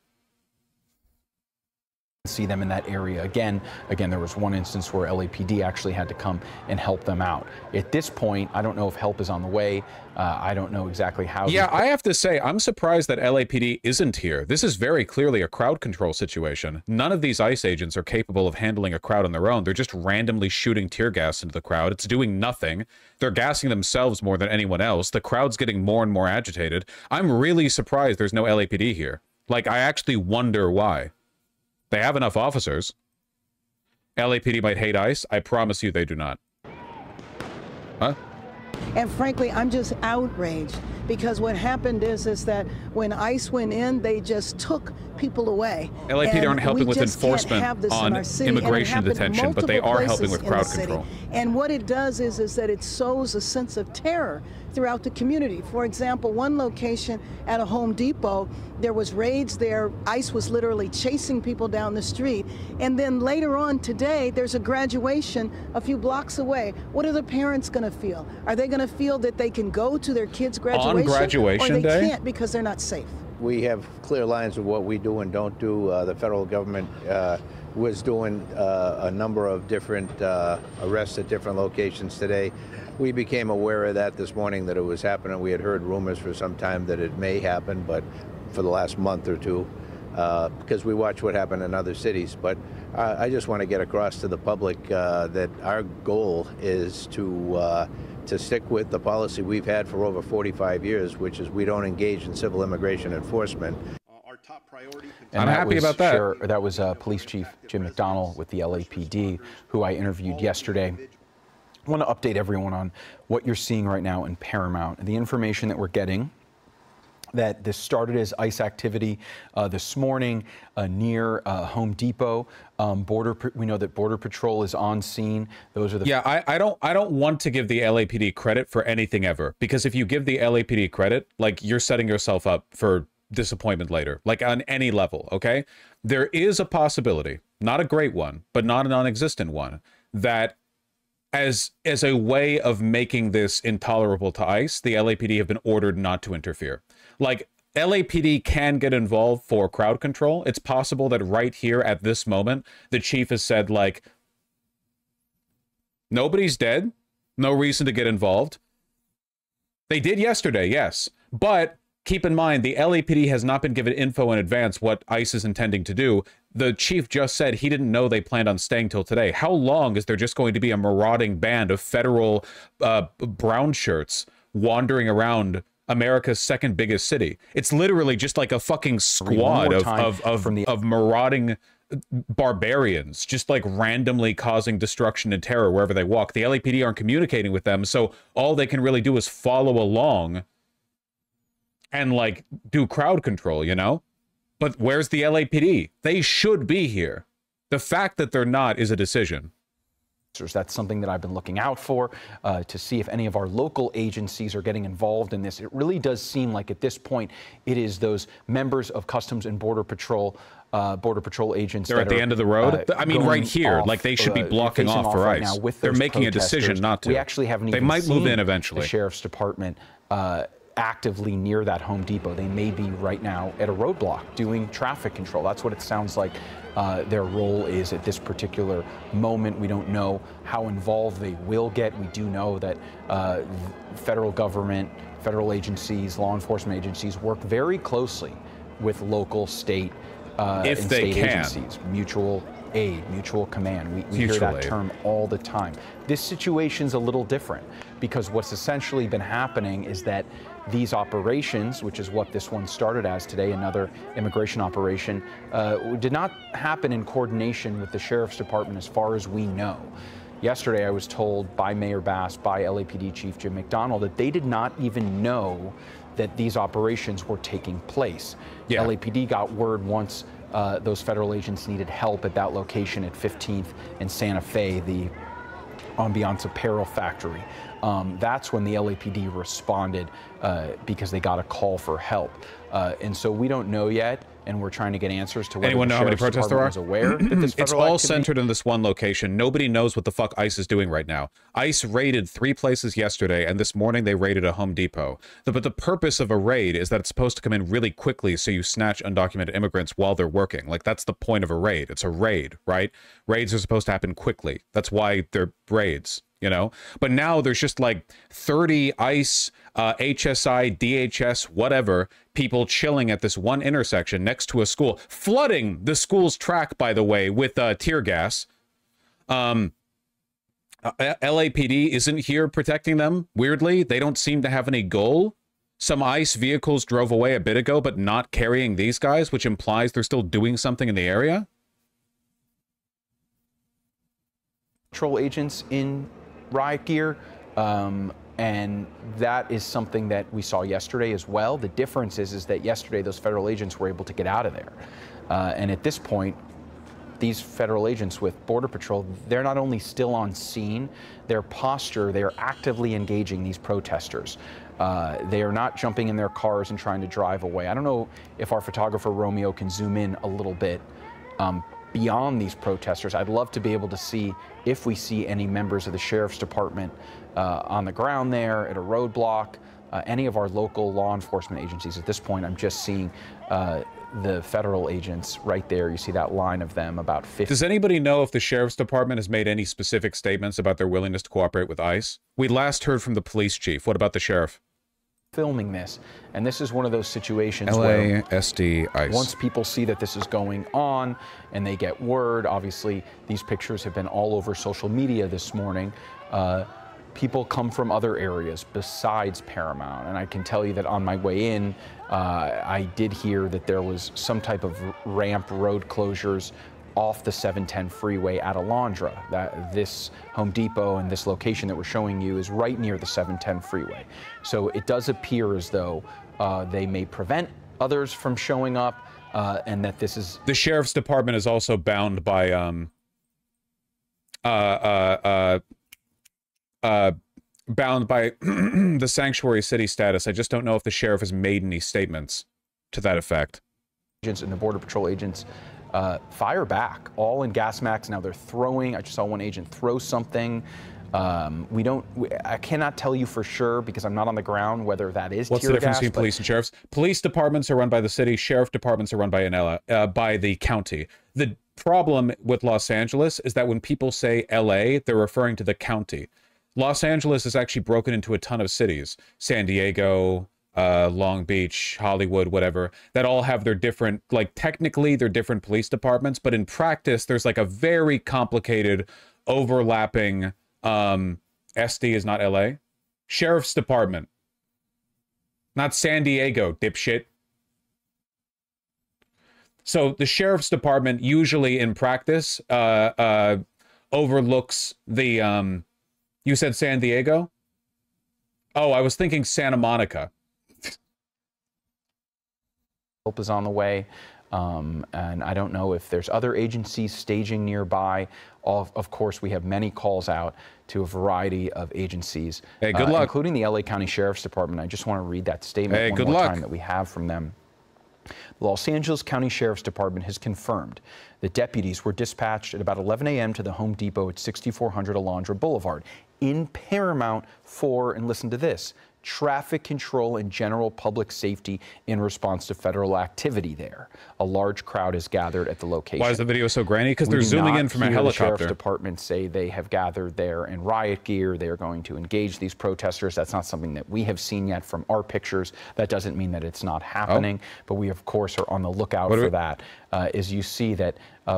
See them in that area again. There was one instance where LAPD actually had to come and help them out. At this point, I don't know if help is on the way. I don't know exactly how. Yeah, I have to say, I'm surprised that LAPD isn't here. This is very clearly a crowd control situation. None of these ICE agents are capable of handling a crowd on their own. They're just randomly shooting tear gas into the crowd. It's doing nothing. They're gassing themselves more than anyone else. The crowd's getting more and more agitated. I'm really surprised there's no LAPD here. Like, I actually wonder why. They have enough officers. LAPD might hate ICE. I promise you they do not. Huh? And frankly, I'm just outraged because what happened is that when ICE went in, they just took people away. LAPD aren't helping with enforcement on immigration detention, but they are helping with crowd control. And what it does is that it sows a sense of terror throughout the community. For example, one location at a Home Depot, there was raids there. ICE was literally chasing people down the street. And then later on today, there's a graduation a few blocks away. What are the parents going to feel? Are they going to feel that they can go to their kids' graduation? On graduation or they day? can't because they're not safe? We have clear lines of what we do and don't do. The federal government was doing a number of different arrests at different locations today. We became aware of that this morning, that it was happening. We had heard rumors for some time that it may happen, but for the last month or two, because we watch what happened in other cities. But I just want to get across to the public that our goal is to stick with the policy we've had for over 45 years, which is we don't engage in civil immigration enforcement. Our top priority. I'm happy about that. That was Police Chief Jim McDonald with the LAPD, who I interviewed yesterday. I want to update everyone on what you're seeing right now in Paramount. The information that we're getting, that this started as ICE activity this morning near Home Depot. We know that Border Patrol is on scene. Those are the I don't want to give the LAPD credit for anything ever, because if you give the LAPD credit, like, you're setting yourself up for disappointment later, like on any level. Okay, there is a possibility, not a great one, but not a non-existent one, that as a way of making this intolerable to ICE, the LAPD have been ordered not to interfere. Like, LAPD can get involved for crowd control. It's possible that right here at this moment, the chief has said, like, nobody's dead. No reason to get involved. They did yesterday, yes. But keep in mind, the LAPD has not been given info in advance what ICE is intending to do. The chief just said he didn't know they planned on staying till today. How long is there just going to be a marauding band of federal brown shirts wandering around America's second biggest city? It's literally just like a fucking squad of marauding barbarians, just like randomly causing destruction and terror wherever they walk. The LAPD aren't communicating with them, so all they can really do is follow along and like do crowd control, you know? But where's the LAPD? They should be here. The fact that they're not is a decision. That's something that I've been looking out for to see if any of our local agencies are getting involved in this. It really does seem like at this point it is those members of Customs and Border Patrol agents. They're at the end of the road. I mean, right here, like they should be blocking off for ICE. They're making a decision not to. We actually haven't even They might move in eventually. The Sheriff's Department actively near that Home Depot. They may be right now at a roadblock doing traffic control. That's what it sounds like their role is at this particular moment. We don't know how involved they will get. We do know that federal government, federal agencies, law enforcement agencies work very closely with local, state, and state agencies. Mutual aid, mutual command. We hear that term all the time. This situation's a little different because what's essentially been happening is that these operations, which is what this one started as today, another immigration operation, did not happen in coordination with the Sheriff's Department as far as we know. Yesterday, I was told by Mayor Bass, by LAPD Chief Jim McDonnell, that they did not even know that these operations were taking place. Yeah. LAPD got word once those federal agents needed help at that location at 15th and Santa Fe, the Ambiance Apparel factory. That's when the LAPD responded because they got a call for help. And so we don't know yet, and we're trying to get answers to whether anyone know how many protests there are? Aware that this it's all centered in this one location. Nobody knows what the fuck ICE is doing right now. ICE raided 3 places yesterday, and this morning they raided a Home Depot. But the purpose of a raid is that it's supposed to come in really quickly so you snatch undocumented immigrants while they're working. Like, that's the point of a raid. It's a raid, right? Raids are supposed to happen quickly. That's why they're raids, you know? But now there's just like 30 ICE, HSI, DHS, whatever, people chilling at this one intersection next to a school, flooding the school's track, by the way, with tear gas. LAPD isn't here protecting them, weirdly. They don't seem to have any goal. Some ICE vehicles drove away a bit ago, but not carrying these guys, which implies they're still doing something in the area. Patrol agents in riot gear, and that is something that we saw yesterday as well. The difference is that yesterday those federal agents were able to get out of there. And at this point, these federal agents with Border Patrol, they're not only still on scene, their posture, they are actively engaging these protesters. They are not jumping in their cars and trying to drive away. I don't know if our photographer Romeo can zoom in a little bit beyond these protesters. I'd love to be able to see if we see any members of the Sheriff's Department on the ground there at a roadblock, any of our local law enforcement agencies. At this point, I'm just seeing the federal agents right there. You see that line of them, about 50. Does anybody know if the Sheriff's Department has made any specific statements about their willingness to cooperate with ICE? We last heard from the police chief. What about the sheriff? Filming this, and this is one of those situations LASD where ICE. once people see that this is going on and they get word, obviously these pictures have been all over social media this morning, people come from other areas besides Paramount, and I can tell you that on my way in, I did hear that there was some type of ramp road closures off the 710 freeway at Alondra. That this Home Depot and this location that we're showing you is right near the 710 freeway. So it does appear as though they may prevent others from showing up, and that this is... The Sheriff's Department is also bound by the sanctuary city status. I just don't know if the sheriff has made any statements to that effect. Agents and the Border Patrol agents fire back, all in gas masks. Now they're throwing. I just saw one agent throw something. I cannot tell you for sure because I'm not on the ground whether that is What's tear the difference gas, between police and sheriffs? Police departments are run by the city. Sheriff departments are run by by the county. The problem with Los Angeles is that when people say LA, they're referring to the county. Los Angeles is actually broken into a ton of cities. San Diego, Long Beach, Hollywood, whatever, that all have their different, like, technically they're different police departments, but in practice, there's like a very complicated overlapping, SD is not LA, Sheriff's Department. Not San Diego, dipshit. So the Sheriff's Department usually in practice overlooks the, you said San Diego? Oh, I was thinking Santa Monica. Help is on the way, and I don't know if there's other agencies staging nearby. Of course, we have many calls out to a variety of agencies. Hey, good luck. Including the LA County Sheriff's Department. I just want to read that statement one more time that we have from them. The Los Angeles County Sheriff's Department has confirmed that deputies were dispatched at about 11 a.m. to the Home Depot at 6400 Alondra Boulevard in Paramount for, and listen to this, traffic control and general public safety in response to federal activity there. A large crowd is gathered at the location. Why is the video so grainy? Because they're zooming in from a helicopter. The Sheriff's Department say they have gathered there in riot gear. They are going to engage these protesters. That's not something that we have seen yet from our pictures. That doesn't mean that it's not happening, but we, of course, are on the lookout for that. As you see that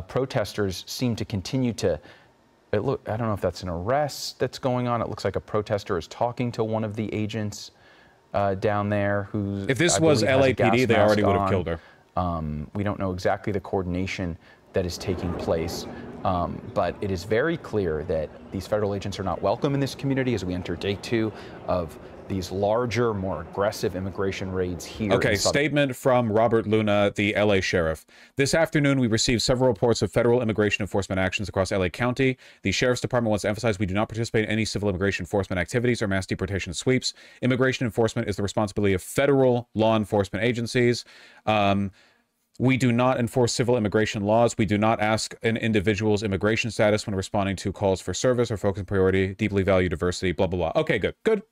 protesters seem to continue to I don't know if that's an arrest that's going on. It looks like a protester is talking to one of the agents down there who's... If this was LAPD, they already would have killed her. We don't know exactly the coordination that is taking place, but it is very clear that these federal agents are not welcome in this community as we enter day 2 of these larger, more aggressive immigration raids here. Okay, statement from Robert Luna, the LA sheriff. This afternoon, we received several reports of federal immigration enforcement actions across LA County. The Sheriff's Department wants to emphasize we do not participate in any civil immigration enforcement activities or mass deportation sweeps. Immigration enforcement is the responsibility of federal law enforcement agencies. We do not enforce civil immigration laws. We do not ask an individual's immigration status when responding to calls for service or focus on priority, deeply value diversity, blah, blah, blah. Okay, good.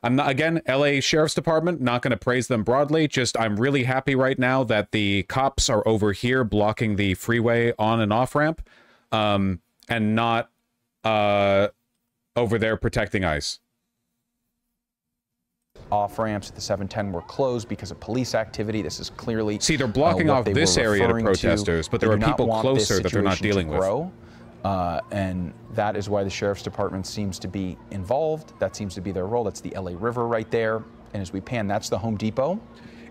I'm not, again, LA Sheriff's Department, not going to praise them broadly. Just, I'm really happy right now that the cops are over here blocking the freeway on and off ramp, and not over there protecting ICE. Off ramps at the 710 were closed because of police activity. This is clearly they're blocking off this area to protesters, but there are people closer that they're not dealing with. And that is why the Sheriff's Department seems to be involved. That seems to be their role. That's the LA River right there. And as we pan, that's the Home Depot.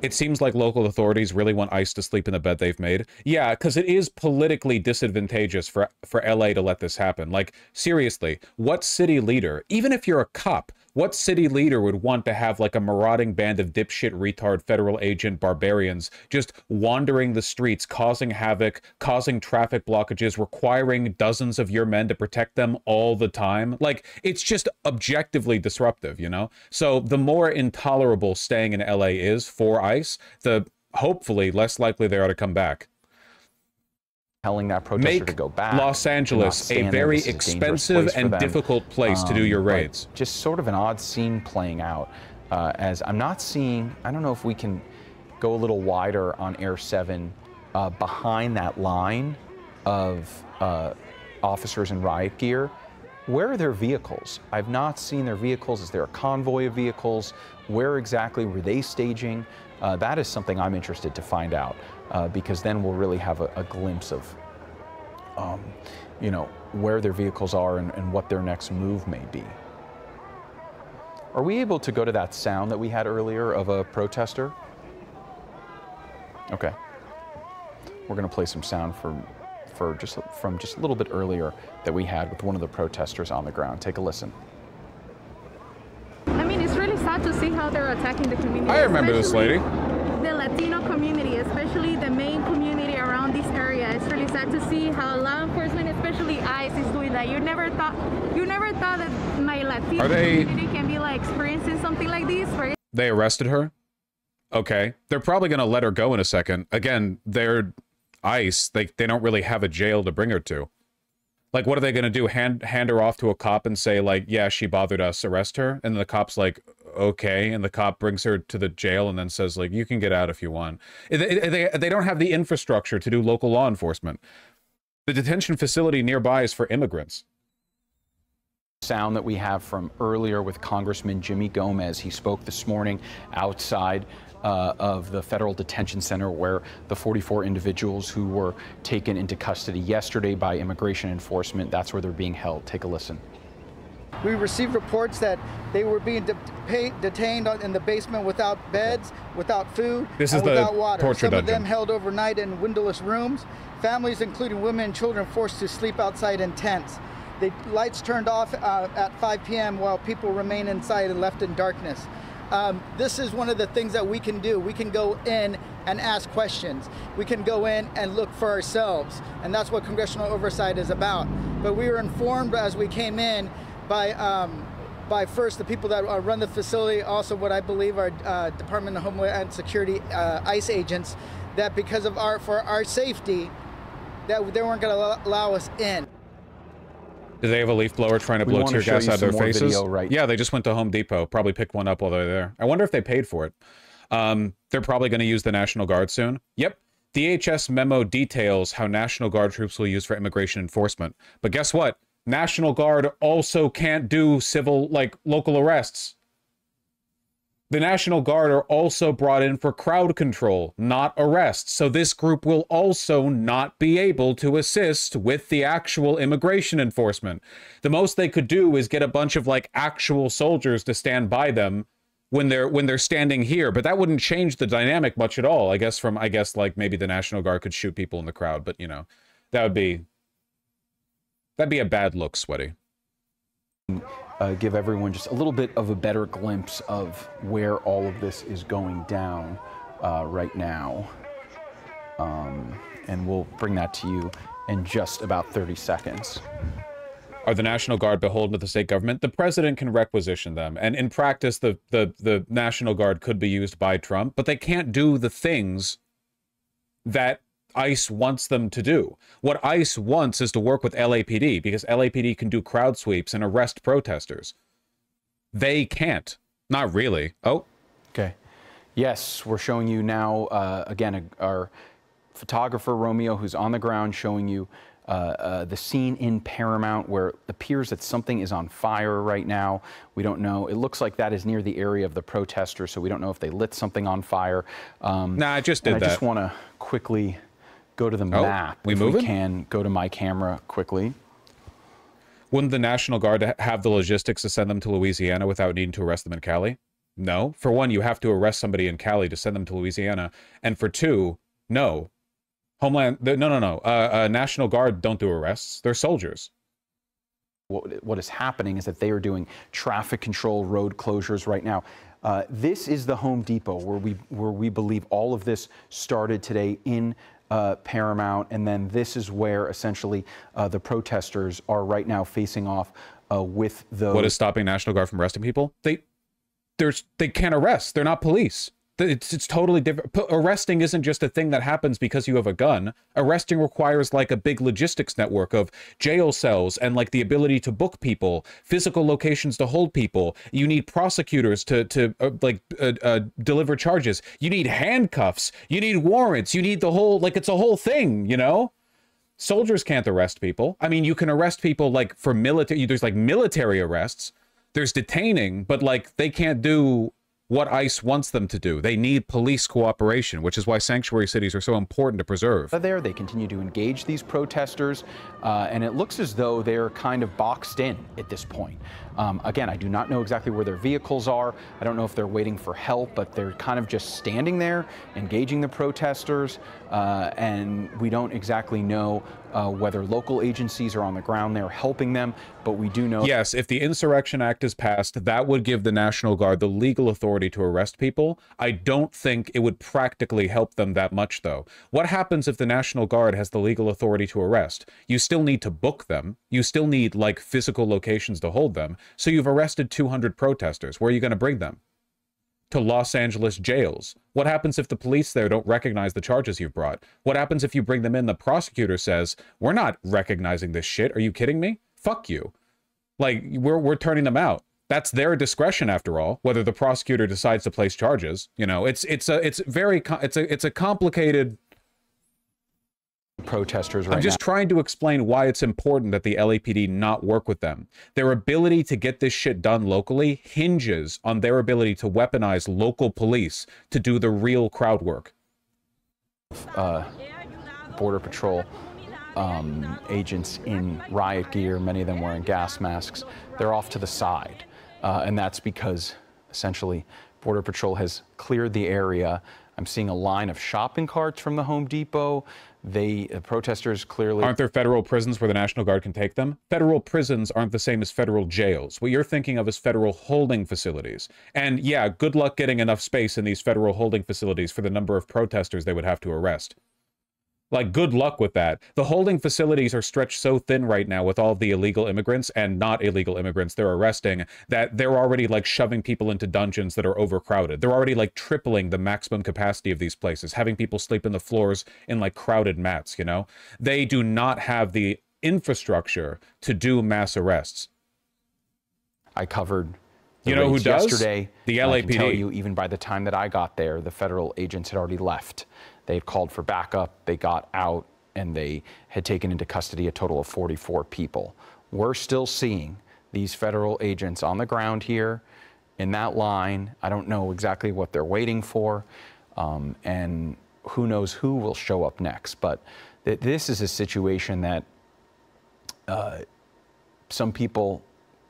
It seems like local authorities really want ICE to sleep in the bed they've made. Yeah, because it is politically disadvantageous for LA to let this happen. Like, seriously, what city leader, even if you're a cop, what city leader would want to have like a marauding band of dipshit retard federal agent barbarians just wandering the streets, causing havoc, causing traffic blockages, requiring dozens of your men to protect them all the time? Like, it's just objectively disruptive, you know? So the more intolerable staying in LA is for ICE, the hopefully less likely they are to come back. Telling that protester to go back. Los Angeles a very expensive and difficult place to do your raids. Just sort of an odd scene playing out as I'm not seeing, I don't know if we can go a little wider on Air 7 behind that line of officers in riot gear. Where are their vehicles? I've not seen their vehicles. Is there a convoy of vehicles? Where exactly were they staging? That is something I'm interested to find out. Because then we'll really have a glimpse of, you know, where their vehicles are and what their next move may be. Are we able to go to that sound that we had earlier of a protester? Okay. We're going to play some sound from just a little bit earlier that we had with one of the protesters on the ground. Take a listen. I mean, it's really sad to see how they're attacking the community. I remember this lady. The Latino community, especially the main community around this area. It's really sad to see how law enforcement, especially ICE, is doing that. You never thought that my Latino community can be like experiencing something like this, right? They arrested her? Okay. They're probably going to let her go in a second. Again, they're ICE. They don't really have a jail to bring her to. Like, what are they going to do? Hand her off to a cop and say, like, yeah, she bothered us, arrest her? And the cop's like, okay. And the cop brings her to the jail and then says, like, you can get out if you want. They don't have the infrastructure to do local law enforcement. The detention facility nearby is for immigrants. Sound that we have from earlier with Congressman Jimmy Gomez. He spoke this morning outside of the federal detention center where the 44 individuals who were taken into custody yesterday by immigration enforcement, that's where they're being held. Take a listen. We received reports that they were being detained in the basement without beds, without food, and without water. Torture Some of them held overnight in windowless rooms. Families, including women and children, forced to sleep outside in tents. The lights turned off at 5 p.m. while people remain inside and left in darkness. This is one of the things that we can do. We can go in and ask questions. We can go in and look for ourselves, and that's what congressional oversight is about. But we were informed as we came in by first the people that run the facility, also what I believe are Department of Homeland Security ICE agents, that because of for our safety, that they weren't going to allow us in. Do they have a leaf blower trying to blow tear gas out of their faces? Right. Yeah, they just went to Home Depot. Probably picked one up while they're there. I wonder if they paid for it. They're probably going to use the National Guard soon. Yep. DHS memo details how National Guard troops will use for immigration enforcement. But guess what? National Guard also can't do civil, like, local arrests. The National Guard are also brought in for crowd control, not arrests. So this group will also not be able to assist with the actual immigration enforcement. The most they could do is get a bunch of like actual soldiers to stand by them when they're standing here, but that wouldn't change the dynamic much at all. I guess like maybe the National Guard could shoot people in the crowd, but you know, that'd be a bad look, Sweaty. Give everyone just a little bit of a better glimpse of where all of this is going down right now. And we'll bring that to you in just about 30 seconds. Are the National Guard beholden to the state government? The president can requisition them. And in practice, the National Guard could be used by Trump, but they can't do the things that ICE wants them to do. What ICE wants is to work with LAPD because LAPD can do crowd sweeps and arrest protesters. They can't. Not really. Oh. Okay. Yes, we're showing you now, again, our photographer, Romeo, who's on the ground, showing you the scene in Paramount where it appears that something is on fire right now. We don't know. It looks like that is near the area of the protesters, so we don't know if they lit something on fire. Nah, I just did that. I just want to quickly go to the map. We can go to my camera quickly. Wouldn't the National Guard have the logistics to send them to Louisiana without needing to arrest them in Cali? No. For one, you have to arrest somebody in Cali to send them to Louisiana. And for two, no. National Guard don't do arrests. They're soldiers. What is happening is that they are doing traffic control, road closures right now. This is the Home Depot where we believe all of this started today in Paramount, and then this is where essentially the protesters are right now facing off with those. What is stopping National Guard from arresting people? They can't arrest. They're not police. It's totally different. Arresting isn't just a thing that happens because you have a gun. Arresting requires like a big logistics network of jail cells and like the ability to book people, physical locations to hold people. You need prosecutors to deliver charges. You need handcuffs. You need warrants. You need the whole, like, it's a whole thing, you know? Soldiers can't arrest people. I mean, you can arrest people like for military, there's like military arrests. There's detaining, but like they can't do what ICE wants them to do. They need police cooperation, which is why sanctuary cities are so important to preserve. There, they continue to engage these protesters, and it looks as though they're kind of boxed in at this point. Again, I do not know exactly where their vehicles are. I don't know if they're waiting for help, but they're kind of just standing there, engaging the protesters, and we don't exactly know whether local agencies are on the ground there helping them, but we do know. Yes, if the Insurrection Act is passed, that would give the National Guard the legal authority to arrest people. I don't think it would practically help them that much, though. What happens if the National Guard has the legal authority to arrest? You still need to book them. You still need, like, physical locations to hold them. So you've arrested 200 protesters. Where are you going to bring them? To Los Angeles jails. What happens if the police there don't recognize the charges you've brought? What happens if you bring them in, the prosecutor says, we're not recognizing this shit. Are you kidding me? Fuck you. Like, we're turning them out. That's their discretion, after all, whether the prosecutor decides to place charges. You know, it's a complicated protesters right now. I'm just trying to explain why it's important that the LAPD not work with them. Their ability to get this shit done locally hinges on their ability to weaponize local police to do the real crowd work. Border Patrol agents in riot gear, many of them wearing gas masks, they're off to the side. And that's because essentially Border Patrol has cleared the area. I'm seeing a line of shopping carts from the Home Depot. Protesters clearly... Aren't there federal prisons where the National Guard can take them? Federal prisons aren't the same as federal jails. What you're thinking of is federal holding facilities. And yeah, good luck getting enough space in these federal holding facilities for the number of protesters they would have to arrest. Like, good luck with that. The holding facilities are stretched so thin right now with all the illegal immigrants and not illegal immigrants they're arresting that they're already, like, shoving people into dungeons that are overcrowded. They're already, like, tripling the maximum capacity of these places, having people sleep in the floors in, like, crowded mats, you know? They do not have the infrastructure to do mass arrests. I covered you know who does? Yesterday. The LAPD. I can tell you, even by the time that I got there, the federal agents had already left. They had called for backup, they got out, and they had taken into custody a total of 44 people. We're still seeing these federal agents on the ground here in that line. I don't know exactly what they're waiting for, and who knows who will show up next. But this is a situation that some people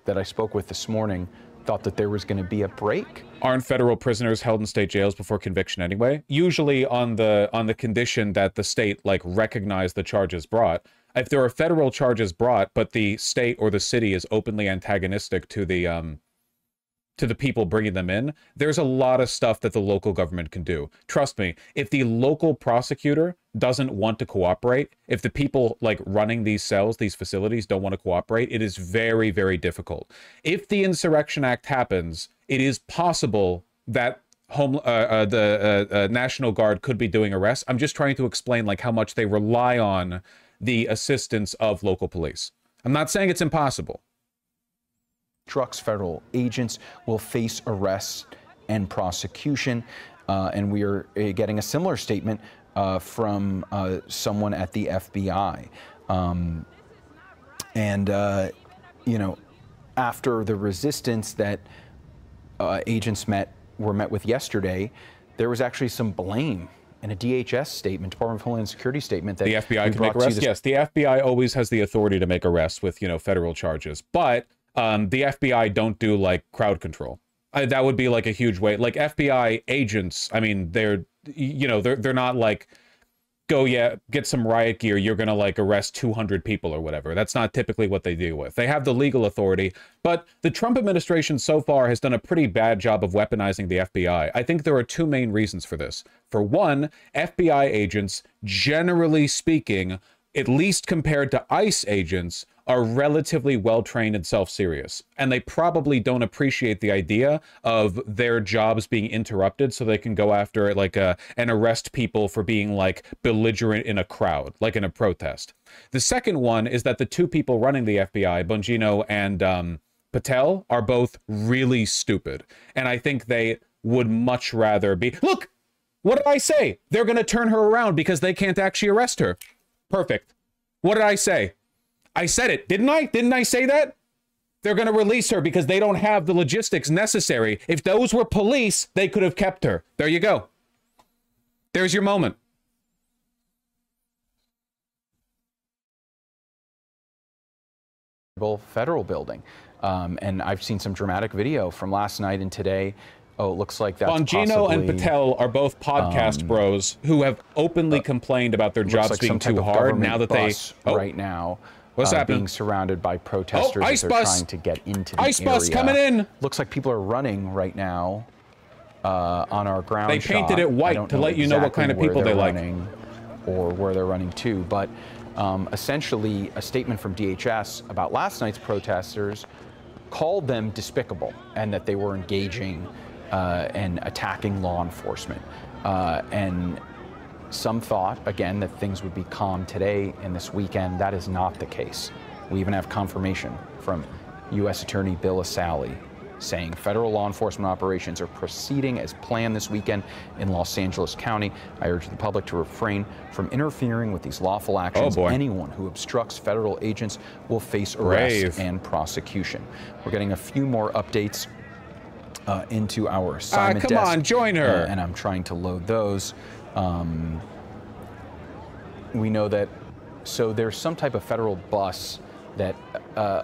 that I spoke with this morning thought that there was going to be a break. Aren't federal prisoners held in state jails before conviction anyway? Usually on the condition that the state, like, recognize the charges brought. If there are federal charges brought, but the state or the city is openly antagonistic to the people bringing them in, there's a lot of stuff that the local government can do. Trust me, if the local prosecutor doesn't want to cooperate, if the people, like, running these cells, these facilities, don't want to cooperate, it is very, very difficult. If the Insurrection Act happens, it is possible that the National Guard could be doing arrests. I'm just trying to explain, like, how much they rely on the assistance of local police. I'm not saying it's impossible. Trucks, federal agents will face arrests and prosecution. And we are getting a similar statement from someone at the FBI. You know, after the resistance that agents were met with yesterday, there was actually some blame in a DHS statement, Department of Homeland Security statement, that the FBI can make arrests. Yes, the FBI always has the authority to make arrests with, you know, federal charges, but the FBI don't do, like, crowd control. That would be, like, a huge way. Like, FBI agents, I mean, they're not like, go, yeah, get some riot gear, you're gonna, like, arrest 200 people or whatever. That's not typically what they deal with. They have the legal authority, but the Trump administration so far has done a pretty bad job of weaponizing the FBI. I think there are two main reasons for this. For one, FBI agents, generally speaking, at least compared to ICE agents, are relatively well-trained and self-serious. And they probably don't appreciate the idea of their jobs being interrupted so they can go after, like, and arrest people for being, like, belligerent in a crowd, like in a protest. The second one is that the two people running the FBI, Bongino and Patel, are both really stupid. And I think they would much rather be... Look! What did I say? They're going to turn her around because they can't actually arrest her. Perfect. What did I say? I said it, didn't I? Didn't I say that? They're going to release her because they don't have the logistics necessary. If those were police, they could have kept her. There you go. There's your moment. Federal building. And I've seen some dramatic video from last night and today. Oh, it looks like that's Bongino and Patel are both podcast bros who have openly complained about their jobs like being too hard. Now that they right now, what's happening? Being surrounded by protesters as they're trying to get into the ice bus coming in. Looks like people are running right now on our ground. They painted it white to let you know what kind of people they like, or where they're running to. But essentially, a statement from DHS about last night's protesters called them despicable and that they were engaging and attacking law enforcement. And some thought, again, that things would be calm today and this weekend. That is not the case. We even have confirmation from U.S. Attorney Bill Asali saying federal law enforcement operations are proceeding as planned this weekend in Los Angeles County. I urge the public to refrain from interfering with these lawful actions. Anyone who obstructs federal agents will face arrest and prosecution. We're getting a few more updates into our assignment desk. Come on, join her. And I'm trying to load those. We know that, so there's some type of federal bus that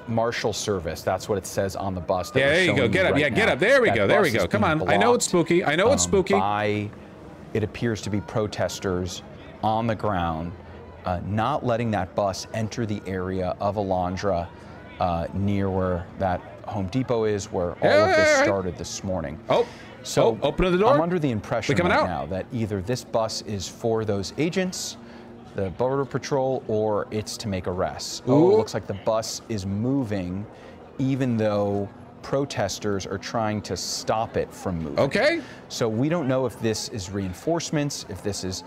Marshal Service, that's what it says on the bus. Yeah, there you go. Get up. Yeah, get up. There we go. There we go. Come on. I know it's spooky. I know it's spooky. It appears to be protesters on the ground, not letting that bus enter the area of Alondra near where that Home Depot is, where all of this started this morning. So open the door. I'm under the impression right now that either this bus is for those agents, the Border Patrol, or it's to make arrests. It looks like the bus is moving even though protesters are trying to stop it from moving. So we don't know if this is reinforcements, if this is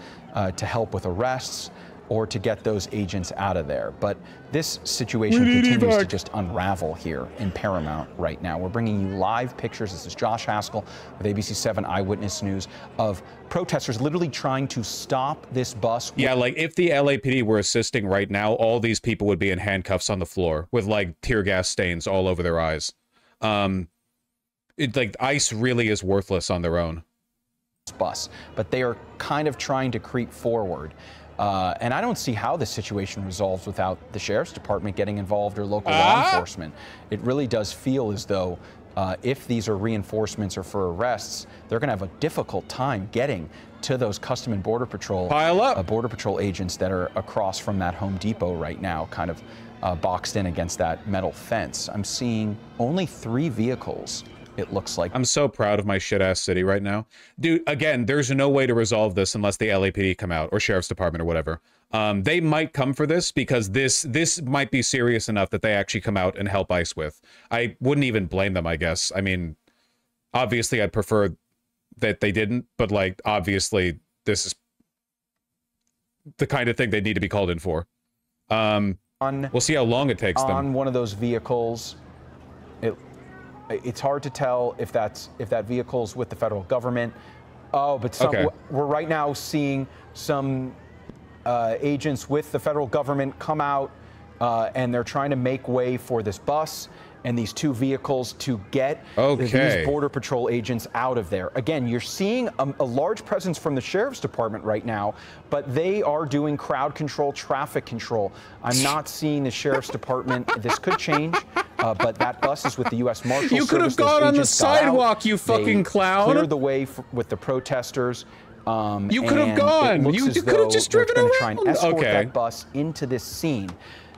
to help with arrests, or to get those agents out of there. But this situation continues to just unravel here in Paramount right now. We're bringing you live pictures. This is Josh Haskell with ABC 7 Eyewitness News of protesters literally trying to stop this bus. Yeah, like if the LAPD were assisting right now, all these people would be in handcuffs on the floor with like tear gas stains all over their eyes. Like ICE really is worthless on their own. Bus, but they are kind of trying to creep forward. And I don't see how this situation resolves without the Sheriff's Department getting involved or local law enforcement. It really does feel as though if these are reinforcements or for arrests, they're going to have a difficult time getting to those Custom and Border Patrol Border Patrol agents that are across from that Home Depot right now, kind of boxed in against that metal fence. I'm seeing only 3 vehicles. It looks like. I'm so proud of my shit-ass city right now. Dude, again, there's no way to resolve this unless the LAPD come out, or Sheriff's Department, or whatever. They might come for this, because this might be serious enough that they actually come out and help ICE with. I wouldn't even blame them, I guess. I mean, obviously, I'd prefer that they didn't, but, like, obviously, this is the kind of thing they need to be called in for. We'll see how long it takes them. On one of those vehicles, it's hard to tell if that vehicle's with the federal government. But we're right now seeing some agents with the federal government come out and they're trying to make way for this bus and these 2 vehicles to get these Border Patrol agents out of there. Again, you're seeing a large presence from the Sheriff's Department right now, but they are doing crowd control, traffic control. I'm not seeing the Sheriff's Department. This could change, but that bus is with the U.S. Marshals Service. You could have gone on the sidewalk, you fucking clown. Cleared the way with the protesters. You could have gone. You could have just driven around. Try and escort that bus into this scene.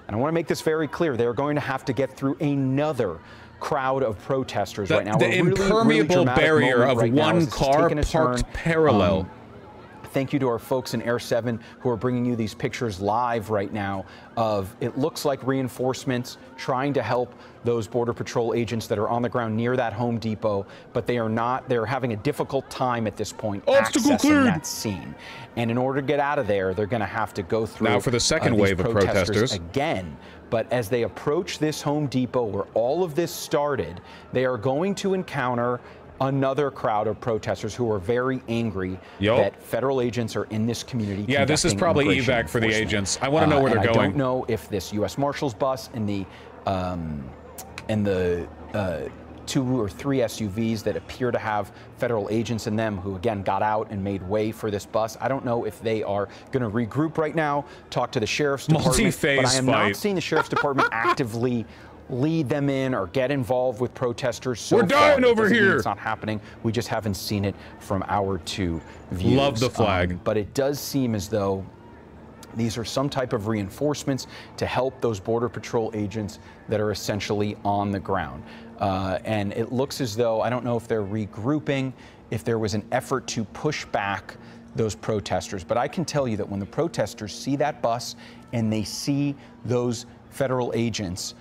And I want to make this very clear. They're going to have to get through another crowd of protesters right now. The impermeable barrier of one car parked parallel. Thank you to our folks in Air 7 who are bringing you these pictures live right now of, it looks like reinforcements trying to help those Border Patrol agents that are on the ground near that Home Depot, but they are not, they're having a difficult time at this point accessing that scene. And in order to get out of there, they're going to have to go through now for the second wave of protesters again. But as they approach this Home Depot where all of this started, they are going to encounter another crowd of protesters who are very angry that federal agents are in this community. Yeah, this is probably evac for the agents. I want to know where they're going. I don't know if this U.S. Marshals bus and the 2 or 3 SUVs that appear to have federal agents in them who, again, got out and made way for this bus. I don't know if they are going to regroup right now, talk to the Sheriff's Department, but I am not seeing the Sheriff's Department actively lead them in or get involved with protesters. So we're dying over here. It's not happening. We just haven't seen it from our 2 views. Love the flag. But it does seem as though these are some type of reinforcements to help those Border Patrol agents that are essentially on the ground. And it looks as though, I don't know if they're regrouping, if there was an effort to push back those protesters. But I can tell you that when the protesters see that bus and they see those federal agents,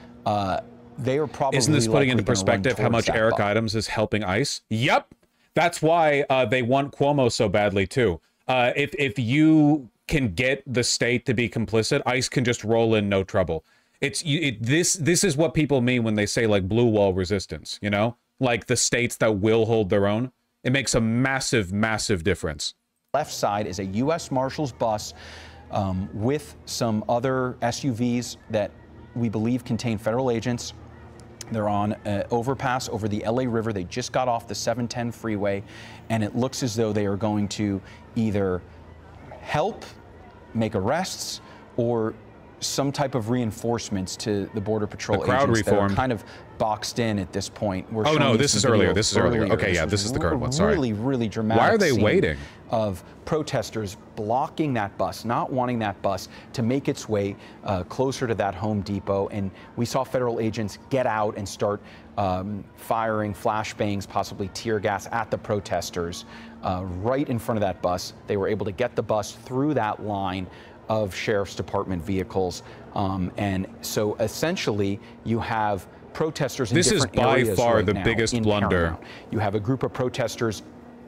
they are probably. Isn't this putting into perspective how much Eric Adams is helping ICE? Yep. That's why they want Cuomo so badly, too. If you can get the state to be complicit, ICE can just roll in no trouble. This is what people mean when they say, like, blue wall resistance, you know? like the states that will hold their own, it makes a massive, massive difference. Left side is a U.S. Marshals bus with some other SUVs that we believe contain federal agents. They're on an overpass over the LA River. They just got off the 710 freeway, and it looks as though they are going to either help make arrests or some type of reinforcements to the Border Patrol agents that are kind of boxed in at this point. Oh no, this is earlier. This is earlier. Okay, yeah, this is the current one. Sorry. Really, really dramatic. Why are they waiting? Of protesters blocking that bus, not wanting that bus to make its way closer to that Home Depot. And we saw federal agents get out and start firing flashbangs, possibly tear gas at the protesters right in front of that bus. They were able to get the bus through that line of Sheriff's Department vehicles. And so essentially you have protesters in different areas. This is by far right the now biggest blunder. Paramount. You have a group of protesters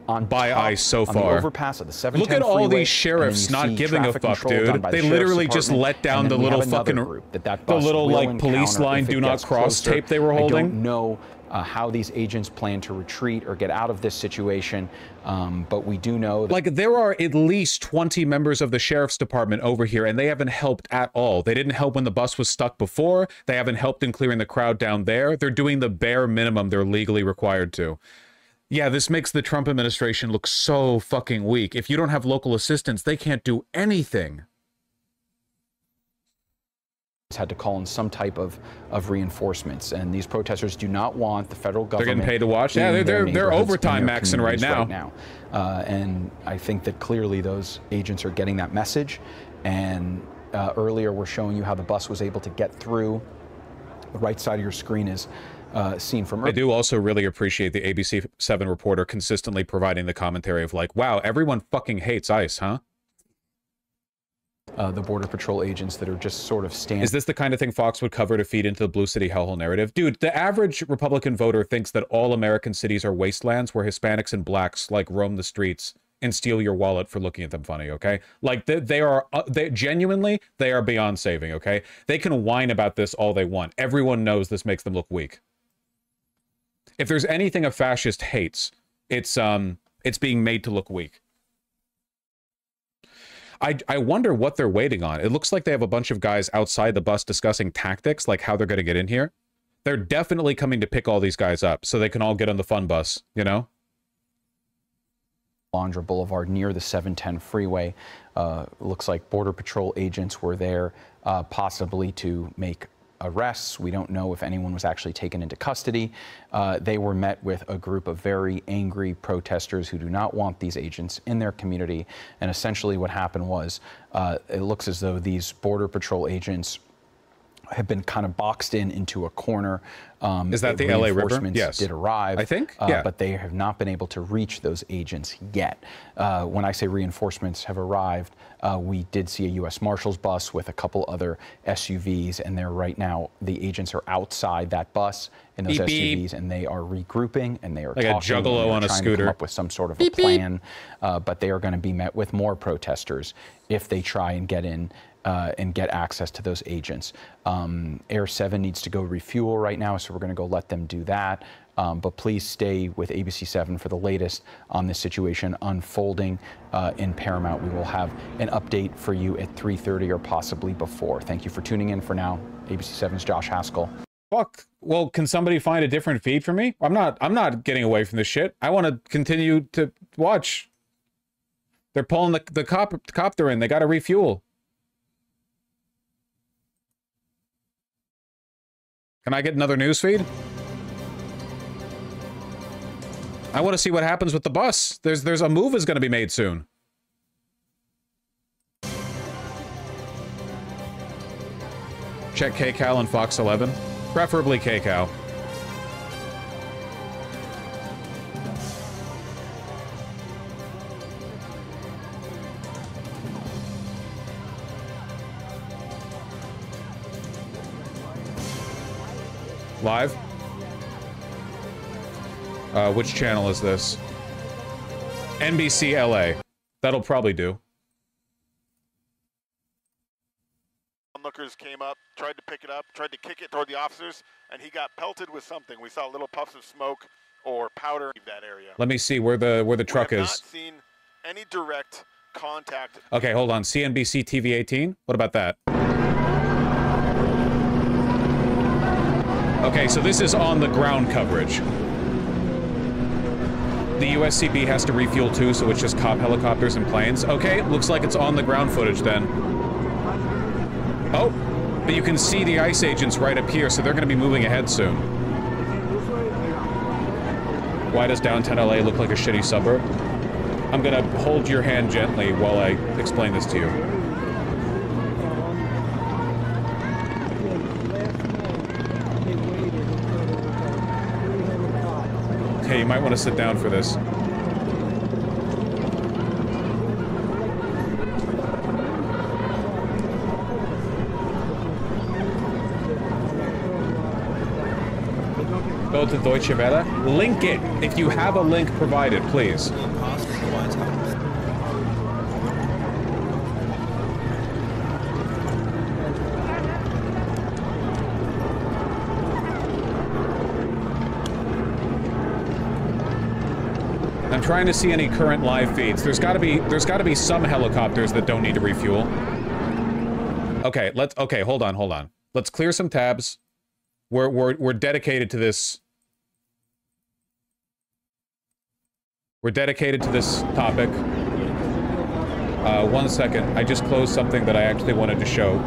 on by ICE so far. On the overpass of the 710 Look at all freeway, these sheriffs not giving a fuck, dude. They literally just let down the little fucking, the little like police line do not cross tape they were holding. I don't know how these agents plan to retreat or get out of this situation, but we do know that like there are at least 20 members of the Sheriff's Department over here, and they haven't helped at all. They didn't help when the bus was stuck before. They haven't helped in clearing the crowd down there. They're doing the bare minimum they're legally required to. Yeah, this makes the Trump administration look so fucking weak. If you don't have local assistance, they can't do anything. Had to call in some type of reinforcements, and these protesters do not want the federal government. They're getting paid to watch. Yeah, they're overtime maxing right now. And I think that clearly those agents are getting that message. And earlier we're showing you how the bus was able to get through. The right side of your screen is seen from. I do also really appreciate the ABC7 reporter consistently providing the commentary of like, wow, everyone fucking hates ICE, huh? The Border Patrol agents that are just sort of standing. Is this the kind of thing Fox would cover to feed into the Blue City hellhole narrative? Dude, the average Republican voter thinks that all American cities are wastelands where Hispanics and blacks like roam the streets and steal your wallet for looking at them funny, okay? Like they genuinely, they are beyond saving, okay? They can whine about this all they want. Everyone knows this makes them look weak. If there's anything a fascist hates, it's being made to look weak. I wonder what they're waiting on. It looks like they have a bunch of guys outside the bus discussing tactics, like how they're going to get in here. They're definitely coming to pick all these guys up so they can all get on the fun bus, you know? Alondra Boulevard near the 710 freeway. Looks like Border Patrol agents were there possibly to make arrests. We don't know if anyone was actually taken into custody. They were met with a group of very angry protesters who do not want these agents in their community. And essentially what happened was it looks as though these Border Patrol agents have been kind of boxed into a corner. Is that the LA River? Yes. Did arrive, I think, yeah. But they have not been able to reach those agents yet. When I say reinforcements have arrived, we did see a U.S. Marshals bus with a couple other SUVs, and they're right now, the agents are outside that bus in those SUVs, and they are regrouping, and they are like talking, a juggalo on a scooter, to come up with some sort of a plan. But they are going to be met with more protesters if they try and get in and get access to those agents. Air 7 needs to go refuel right now, so we're going to go let them do that. But please stay with ABC7 for the latest on this situation unfolding in Paramount. We will have an update for you at 3:30 or possibly before. Thank you for tuning in for now. ABC7's Josh Haskell. Fuck. Well, can somebody find a different feed for me? I'm not getting away from this shit. I want to continue to watch. They're pulling the copter in. They got to refuel. Can I get another news feed? I want to see what happens with the bus. There's a move is going to be made soon. Check KCAL and Fox 11. Preferably KCAL. Live? Which channel is this? NBC LA. That'll probably do. Onlookers officers came up, tried to pick it up, tried to kick it toward the officers, and he got pelted with something. We saw little puffs of smoke or powder in that area. Let me see where the truck is. We have not seen any direct contact. Okay, hold on. CNBC TV 18? What about that? Okay, so this is on the ground coverage. The USCB has to refuel too, so it's just cop helicopters and planes. Okay, looks like it's on the ground footage then. Oh, but you can see the ICE agents right up here, so they're going to be moving ahead soon. Why does downtown LA look like a shitty suburb? I'm going to hold your hand gently while I explain this to you. Okay, you might want to sit down for this. Go to Deutsche Welle. Link it. If you have a link provided, please. I'm trying to see any current live feeds. There's got to be some helicopters that don't need to refuel. Okay, hold on. Let's clear some tabs. We're dedicated to this. We're dedicated to this topic. 1 second. I just closed something that I actually wanted to show.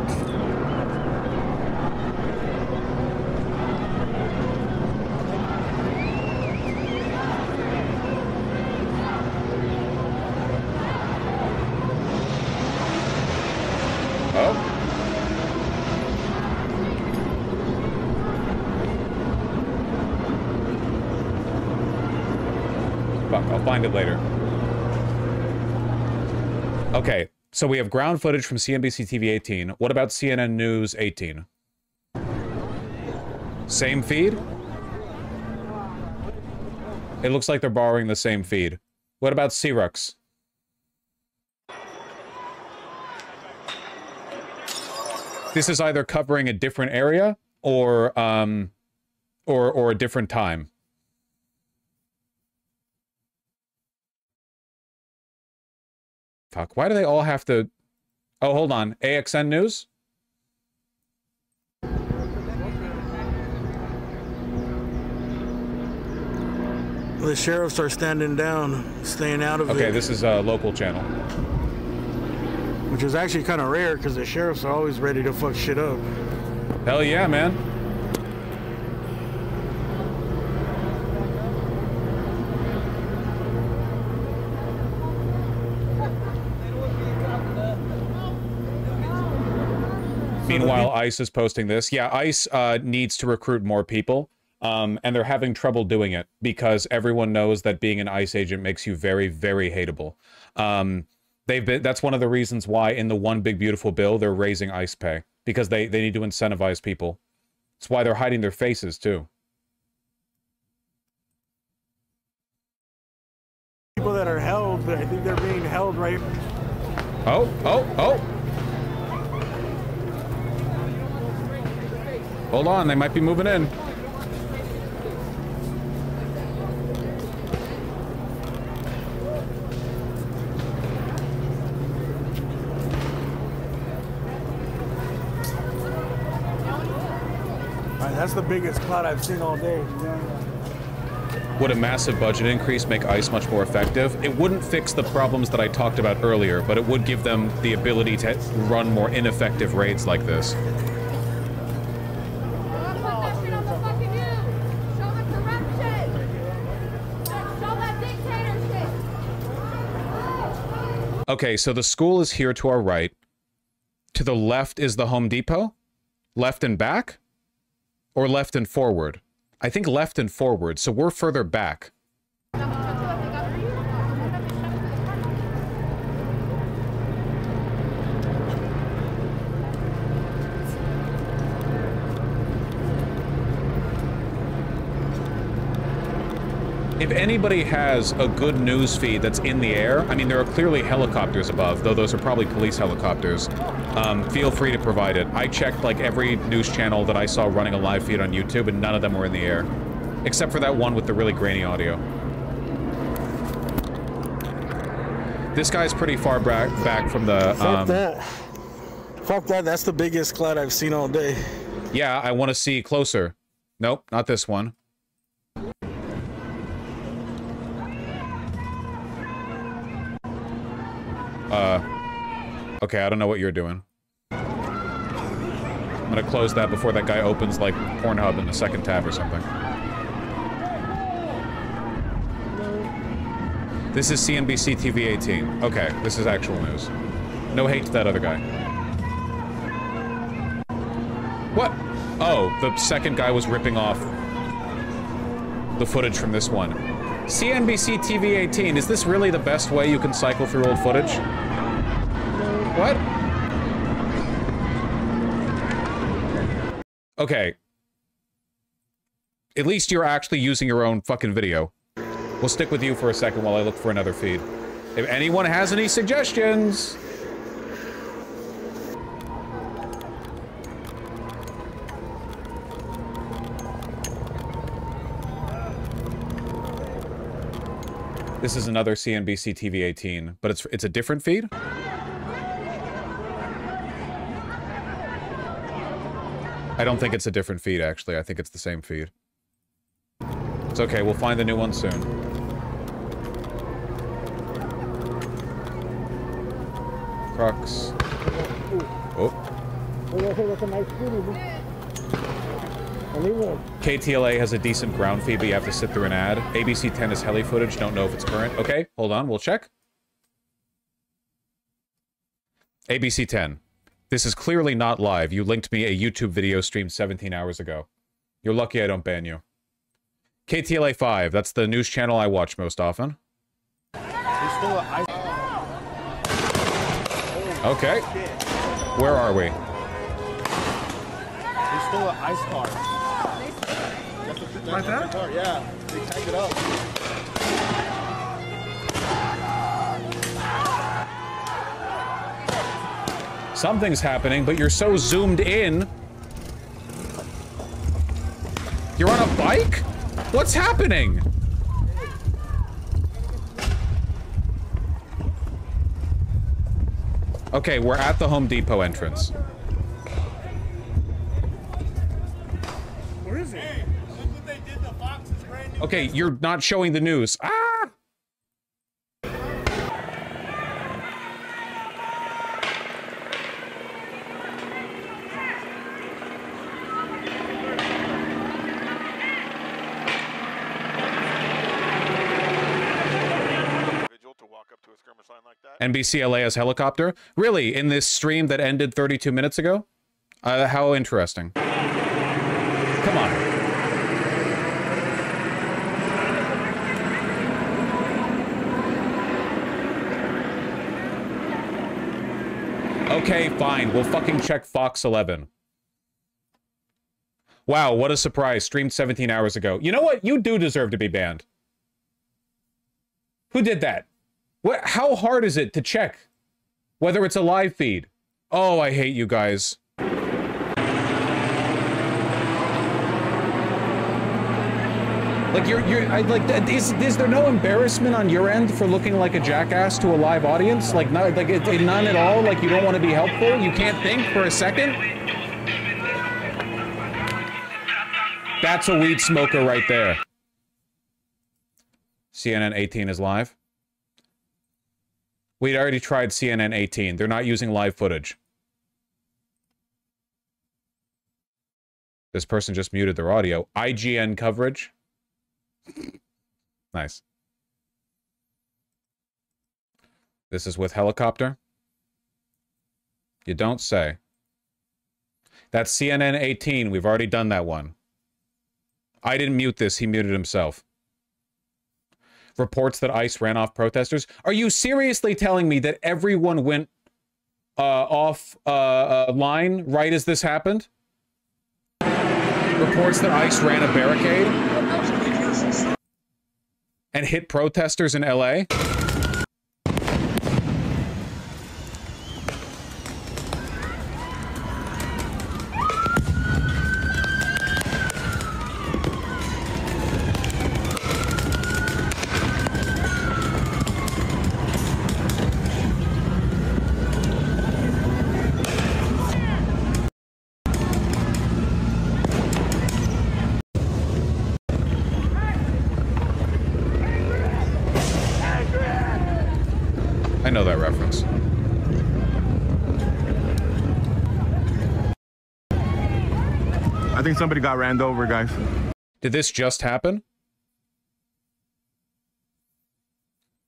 Find it later. Okay, so we have ground footage from CNBC TV 18. What about CNN News 18? Same feed? It looks like they're borrowing the same feed. What about CRUX? This is either covering a different area or a different time. Fuck, why do they all have to... Oh, hold on. AXN News? The sheriffs are standing down, staying out of it. Okay, this is a local channel. Which is actually kind of rare, because the sheriffs are always ready to fuck shit up. Hell yeah, man. Meanwhile, ICE is posting this. Yeah, ICE needs to recruit more people, and they're having trouble doing it because everyone knows that being an ICE agent makes you very, very hateable. That's one of the reasons why in the One Big Beautiful Bill, they're raising ICE pay, because they need to incentivize people. That's why they're hiding their faces, too. People that are held, but I think they're being held right... Oh! Hold on, they might be moving in. That's the biggest cloud I've seen all day. Would a massive budget increase make ICE much more effective? It wouldn't fix the problems that I talked about earlier, but it would give them the ability to run more ineffective raids like this. Okay, so the school is here to our right. To the left is the Home Depot? Left and back? Or left and forward? I think left and forward, so we're further back. if anybody has a good news feed that's in the air, I mean, there are clearly helicopters above, though those are probably police helicopters. Feel free to provide it. I checked like every news channel that I saw running a live feed on YouTube, and none of them were in the air. Except for that one with the really grainy audio. This guy's pretty far back from the, Fuck that. Fuck that, that's the biggest cloud I've seen all day. Yeah, I want to see closer. Nope, not this one. Okay, I don't know what you're doing. I'm gonna close that before that guy opens, like, Pornhub in the second tab or something. This is CNBC TV 18. Okay, this is actual news. No hate to that other guy. What? Oh, the second guy was ripping off the footage from this one. CNBC TV 18, is this really the best way you can cycle through old footage? What? Okay. At least you're actually using your own fucking video. We'll stick with you for a second while I look for another feed. If anyone has any suggestions... This is another CNBC TV 18, but it's a different feed? I don't think it's a different feed, actually. I think it's the same feed. It's okay, we'll find the new one soon. Crux. Oh. KTLA has a decent ground feed, but you have to sit through an ad. ABC 10 is heli footage, don't know if it's current. Okay, hold on, we'll check. ABC 10. This is clearly not live. You linked me a YouTube video streamed 17 hours ago. You're lucky I don't ban you. KTLA 5, that's the news channel I watch most often. Okay. Where are we? They stole an ice car. Like that? Yeah, they tagged it up. Something's happening, but you're so zoomed in. You're on a bike? What's happening? Okay, we're at the Home Depot entrance. Where is it? Hey, look what they did to Fox's brand new. Okay, you're not showing the news. Ah! NBC LA has helicopter? Really? In this stream that ended 32 minutes ago? How interesting. Come on. Okay, fine. We'll fucking check Fox 11. Wow, what a surprise. Streamed 17 hours ago. You know what? You do deserve to be banned. Who did that? What? How hard is it to check whether it's a live feed? Oh, I hate you guys. Like is there no embarrassment on your end for looking like a jackass to a live audience? Like none at all. Like you don't want to be helpful. You can't think for a second. That's a weed smoker right there. CNN 18 is live. We'd already tried CNN 18. They're not using live footage. This person just muted their audio. IGN coverage. Nice. This is with helicopter. You don't say. That's CNN 18. We've already done that one. I didn't mute this. He muted himself. Reports that ICE ran off protesters. Are you seriously telling me that everyone went off line right as this happened? Reports that ICE ran a barricade? and hit protesters in LA? I know that reference. I think somebody got ran over, guys. Did this just happen?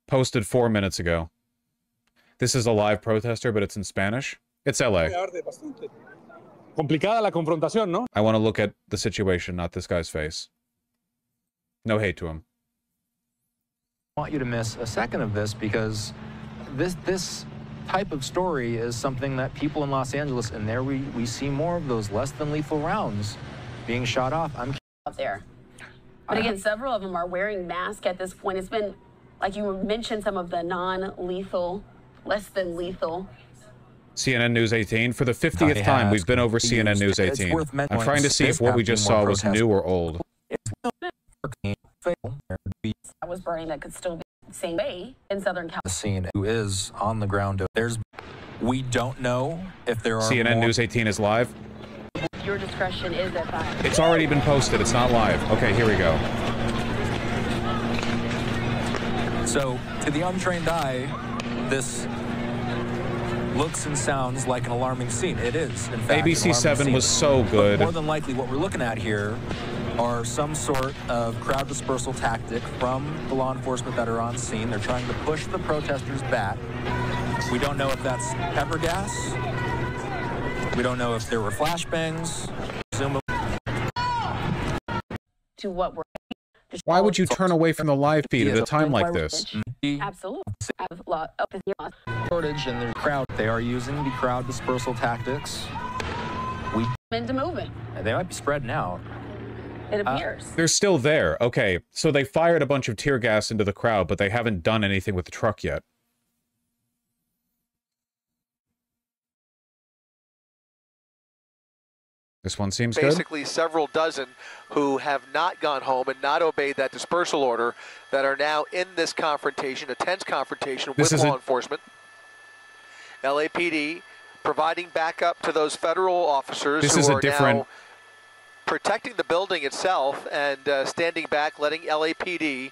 Posted 4 minutes ago. This is a live protester, but it's in Spanish. It's LA. Complicada la confrontación, ¿no? I want to look at the situation, not this guy's face. No hate to him. I want you to miss a second of this because this type of story is something that people in Los Angeles, and there we see more of those less than lethal rounds being shot off. I'm out there. But again, several of them are wearing masks at this point. It's been, like you mentioned, some of the non-lethal, less than lethal. CNN News 18. For the 50th time, we've been over CNN News 18. I'm trying to see if what we just saw was new or old. I was burning that could still be the same way in Southern California. The scene who is on the ground. We don't know if there are CNN News 18 is live. Your discretion is advised. It's already been posted. It's not live. Okay, here we go. So, to the untrained eye, this looks and sounds like an alarming scene. It is, in fact, ABC 7 was so good. But more than likely, what we're looking at here are some sort of crowd dispersal tactic from the law enforcement that are on scene. They're trying to push the protesters back. We don't know if that's pepper gas. We don't know if there were flashbangs. To what we're. Why would you turn away from the live feed at a time like this? Absolutely. Shortage and the crowd. They are using the crowd dispersal tactics. Into movement. They might be spreading out. It appears. They're still there. Okay, so they fired a bunch of tear gas into the crowd, but they haven't done anything with the truck yet. This one seems good. Basically several dozen who have not gone home and not obeyed that dispersal order that are now in this confrontation, a tense confrontation with law enforcement. LAPD providing backup to those federal officers who are now protecting the building itself and standing back, letting LAPD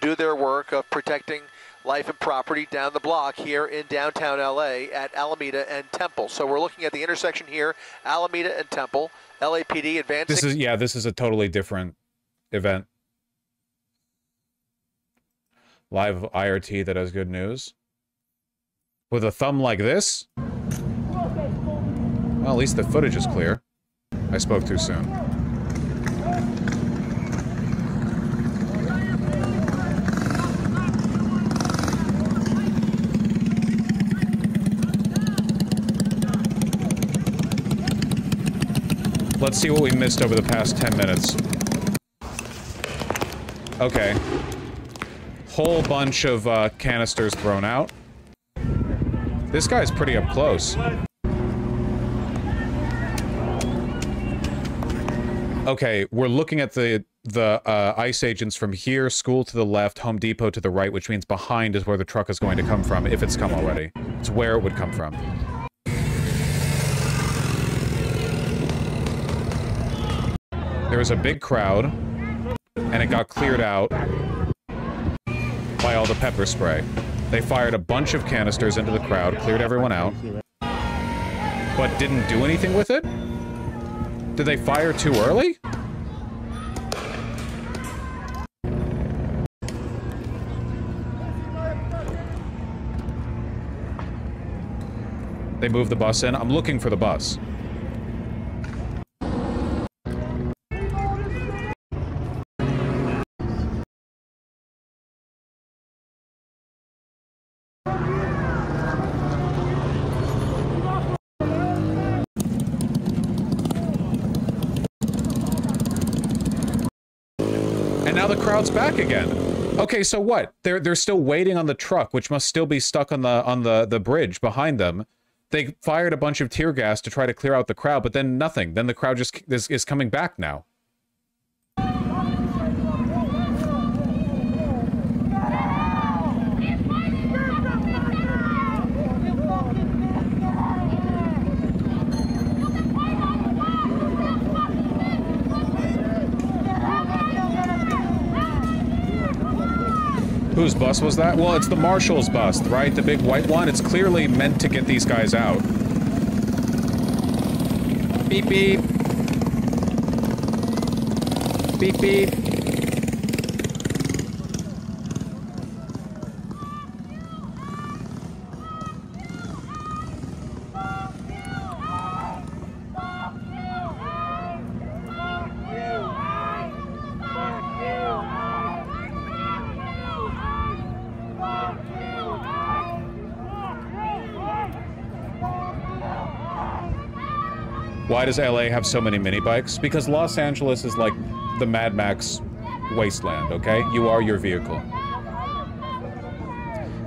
do their work of protecting life and property down the block here in downtown LA at Alameda and Temple. So we're looking at the intersection here, Alameda and Temple. LAPD advancing. This is a totally different event. Live IRT that has good news. With a thumb like this? Well, at least the footage is clear. I spoke too soon. Let's see what we missed over the past 10 minutes. Okay. Whole bunch of canisters thrown out. This guy's pretty up close. Okay, we're looking at the ICE agents from here, school to the left, Home Depot to the right, which means behind is where the truck is going to come from, if it's come already. It's where it would come from. There was a big crowd, and it got cleared out by all the pepper spray. They fired a bunch of canisters into the crowd, cleared everyone out, but didn't do anything with it? Did they fire too early? They moved the bus in. I'm looking for the bus. And now the crowd's back again. Okay, so what? They're still waiting on the truck, which must still be stuck on the bridge behind them. They fired a bunch of tear gas to try to clear out the crowd, but then nothing. Then the crowd just is coming back now. Whose bus was that? Well, it's the marshal's bus, right? The big white one. It's clearly meant to get these guys out. Beep, beep. Beep, beep. Why does LA have so many mini bikes? Because Los Angeles is like the Mad Max wasteland, okay? You are your vehicle.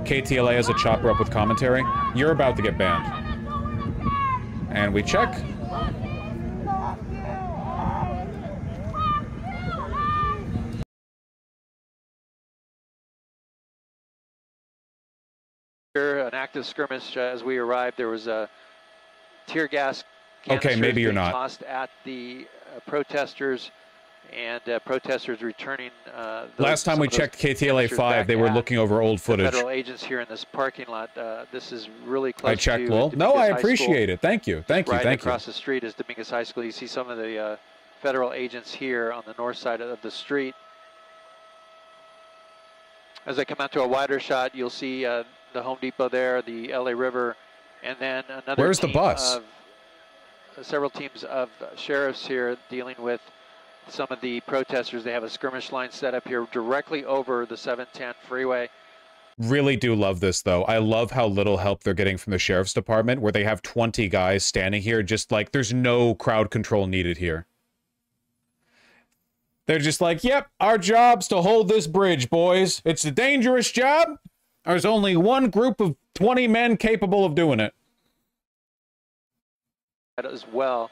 KTLA has a chopper up with commentary. You're about to get banned. And we check. An active skirmish as we arrived. There was a tear gas. Okay, maybe you're not. Tossed at the protesters, and protesters returning. Last time we checked KTLA 5, they were looking over old footage. Federal agents here in this parking lot. This is really close. I checked, to Lowell. No, I appreciate it. Thank you. Thank you. Right Thank you. Across the street is Dominguez High School. You see some of the federal agents here on the north side of the street. As I come out to a wider shot, you'll see the Home Depot there, the LA River, and then another. Where's the bus? Several teams of sheriffs here dealing with some of the protesters. They have a skirmish line set up here directly over the 710 freeway. Really do love this, though. I love how little help they're getting from the sheriff's department, where they have 20 guys standing here just like there's no crowd control needed here. They're just like, yep, our job's to hold this bridge, boys. It's a dangerous job. There's only one group of 20 men capable of doing it. As well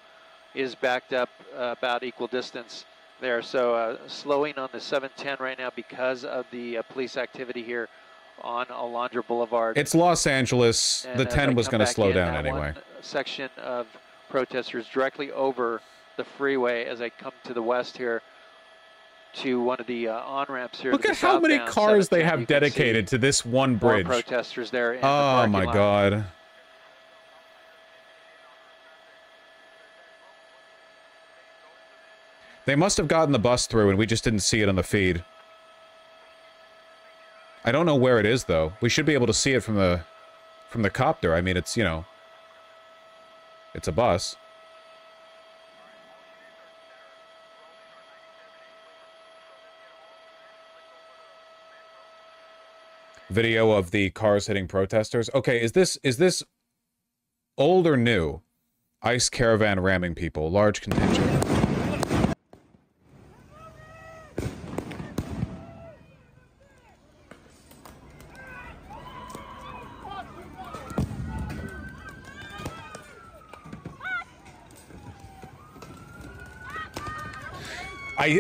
is backed up about equal distance there. So slowing on the 710 right now because of the police activity here on Alondra Boulevard. It's Los Angeles. And the 10 was going to slow down anyway. One section of protesters directly over the freeway as I come to the west here to one of the on-ramps here. Look at how many cars they have dedicated to this one bridge. More protesters there in the oh parking my lot. God. They must have gotten the bus through and we just didn't see it on the feed. I don't know where it is, though. We should be able to see it from the copter. I mean, it's, you know, it's a bus. Video of the cars hitting protesters. Okay, is this old or new? ICE caravan ramming people. Large contingent.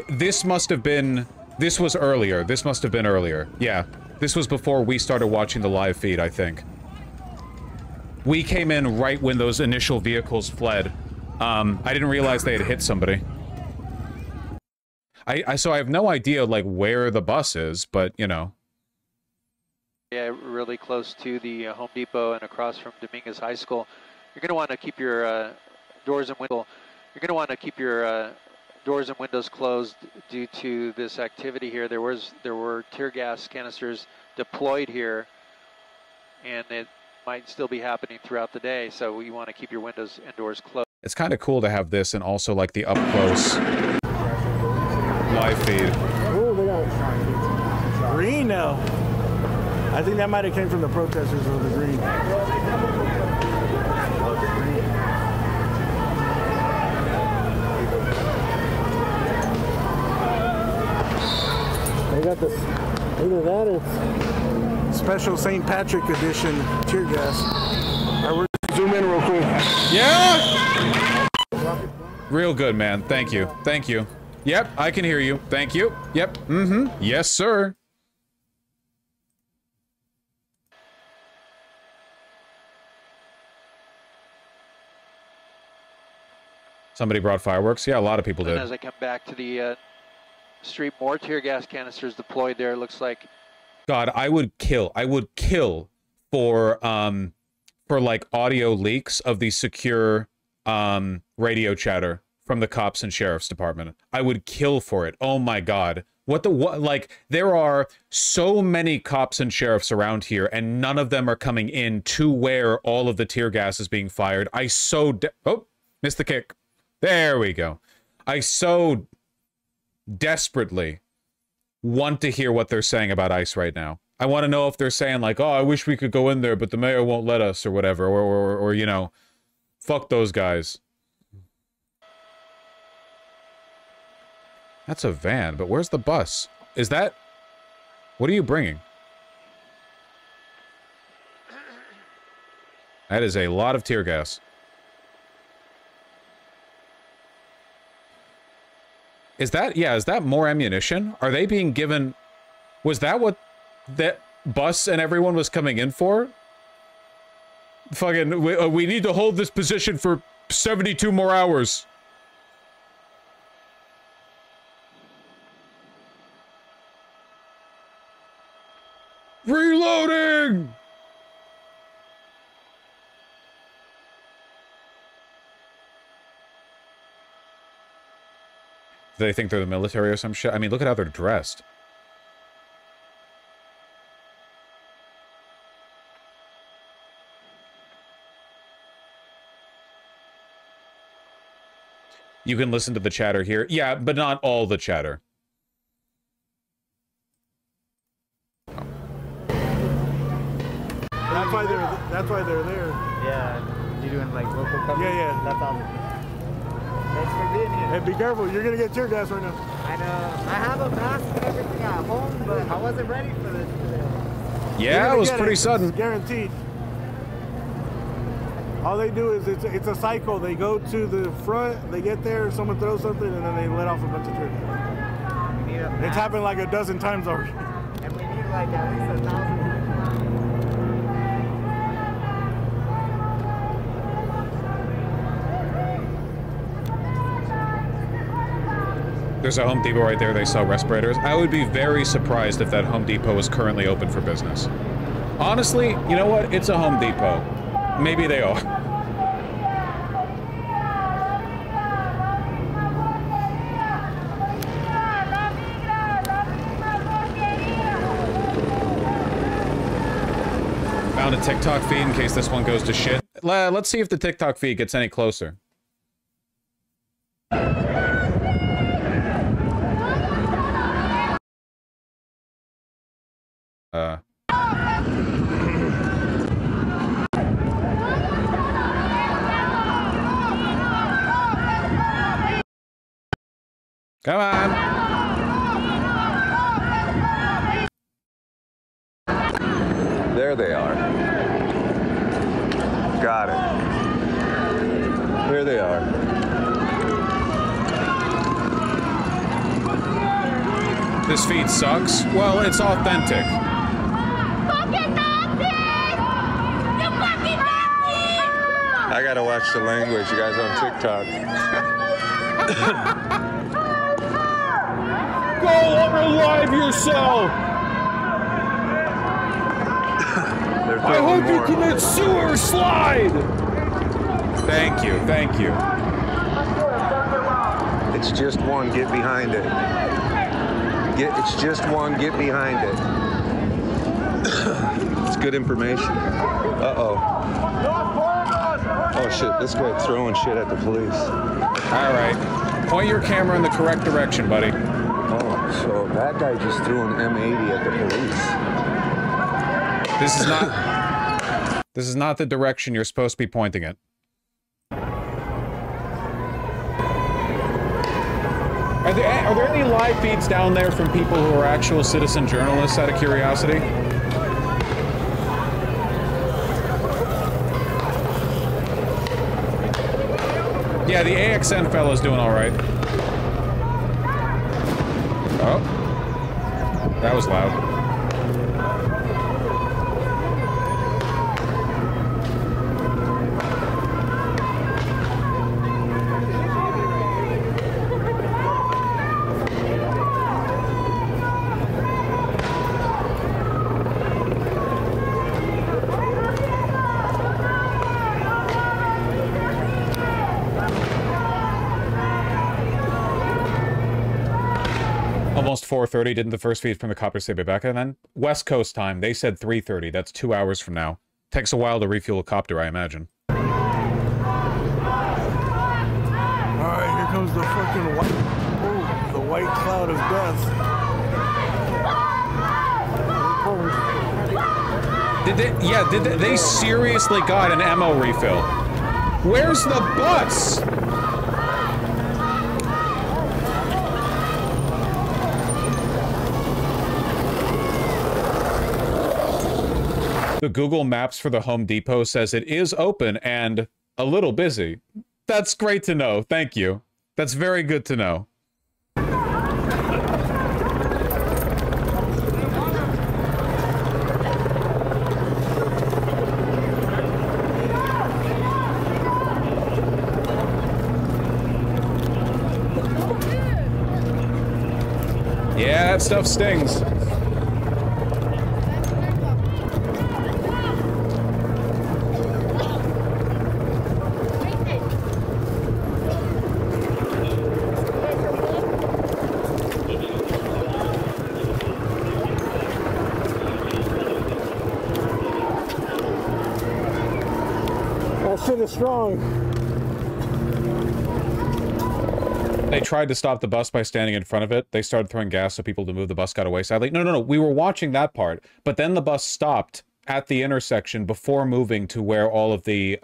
This must have been... This was earlier. This must have been earlier. Yeah. This was before we started watching the live feed, I think. We came in right when those initial vehicles fled. I didn't realize they had hit somebody. So I have no idea, like, where the bus is, but, you know. Yeah, really close to the Home Depot and across from Dominguez High School. You're going to want to keep your doors and windows. You're going to want to keep your doors and windows closed due to this activity here. There were tear gas canisters deployed here, and it might still be happening throughout the day. So you want to keep your windows and doors closed. It's kind of cool to have this and also like the up close live feed. Oh, they got green now. I think that might have came from the protesters or the green. They got this. Either that or special St. Patrick edition tear gas. All right, we're zoom in real quick. Yeah. Real good, man. Thank you. Thank you. Yep, I can hear you. Thank you. Yep. Mm-hmm. Yes, sir. Somebody brought fireworks? Yeah, a lot of people did. And as I come back to the street, more tear gas canisters deployed there. Looks like. God, I would kill for like audio leaks of the secure radio chatter from the cops and sheriff's department. I would kill for it. Oh my God. What, like, there are so many cops and sheriffs around here, and none of them are coming in to where all of the tear gas is being fired. Oh, missed the kick. There we go. I so desperately want to hear what they're saying about ICE right now. I want to know if they're saying like, oh, I wish we could go in there, but the mayor won't let us or whatever, or you know, fuck those guys. That's a van, but where's the bus? Is that... What are you bringing? That is a lot of tear gas. Is that... Yeah, is that more ammunition? Are they being given... Was that what that bus and everyone was coming in for? Fucking... we need to hold this position for 72 more hours. Reloading! Do they think they're the military or some shit? I mean, look at how they're dressed. You can listen to the chatter here. Yeah, but not all the chatter. That's why they're there. Yeah, you're doing like local coverage? Yeah. That's awesome. Thanks for being here. Hey, be careful. You're going to get tear gas right now. I know. I have a mask and everything at home, but I wasn't ready for this today. Yeah, it was pretty sudden. It's guaranteed. All they do is it's a cycle. They go to the front, they get there, someone throws something, and then they let off a bunch of tear gas. It's happened like a dozen times already. And we need like at least 1,000. There's a Home Depot right there. They sell respirators. I would be very surprised if that Home Depot was currently open for business. Honestly, you know what? It's a Home Depot. Maybe they are. Found a TikTok feed in case this one goes to shit. Let's see if the TikTok feed gets any closer. Come on. There they are. Got it. There they are. This feed sucks. Well, it's authentic. I gotta watch the language, you guys on TikTok. Go unalive yourself! I hope you commit sewer slide! Thank you, thank you. It's just one, get behind it. It's just one, get behind it. It's good information. Uh-oh. Oh shit, this guy's throwing shit at the police. Alright. Point your camera in the correct direction, buddy. Oh, so that guy just threw an M80 at the police. This is not the direction you're supposed to be pointing it. Are there any live feeds down there from people who are actual citizen journalists out of curiosity? Yeah, the AXN fellow's doing all right. Oh. That was loud. Almost 4:30, didn't the first feed from the copter say Rebecca? And then West Coast time, they said 3:30. That's 2 hours from now. Takes a while to refuel a copter, I imagine. Alright, here comes the fucking the white cloud of death. They seriously got an ammo refill. Where's the bus? The Google Maps for the Home Depot says it is open and a little busy. That's great to know. Thank you. That's very good to know. Yeah, that stuff stings. Shit is strong. They tried to stop the bus by standing in front of it. They started throwing gas so people to move. The bus got away sadly. No. We were watching that part, but then the bus stopped at the intersection before moving to where all of the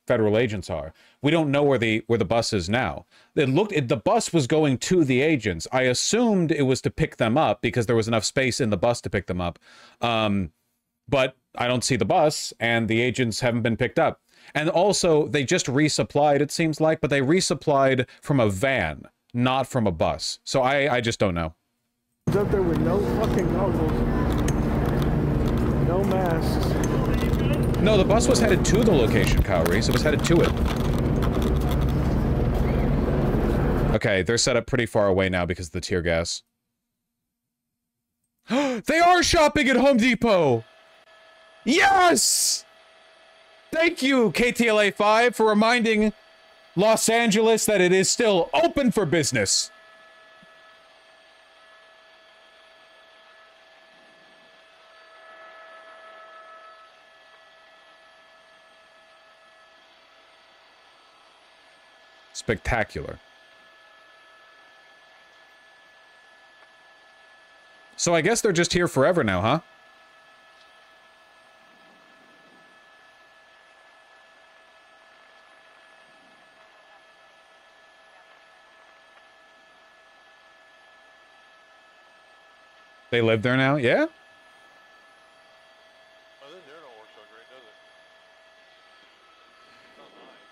federal agents are. We don't know where the bus is now. The bus was going to the agents. I assumed it was to pick them up because there was enough space in the bus to pick them up. But I don't see the bus, and the agents haven't been picked up. And also, they just resupplied, it seems like, but they resupplied from a van, not from a bus. So I just don't know. Up there with no fucking goggles, no masks. No, the bus was headed to the location, Kyle Reese. It was headed to it. Okay, they're set up pretty far away now because of the tear gas. They are shopping at Home Depot! Yes! Thank you, KTLA 5, for reminding Los Angeles that it is still open for business. Spectacular. So I guess they're just here forever now, huh? They live there now? Yeah?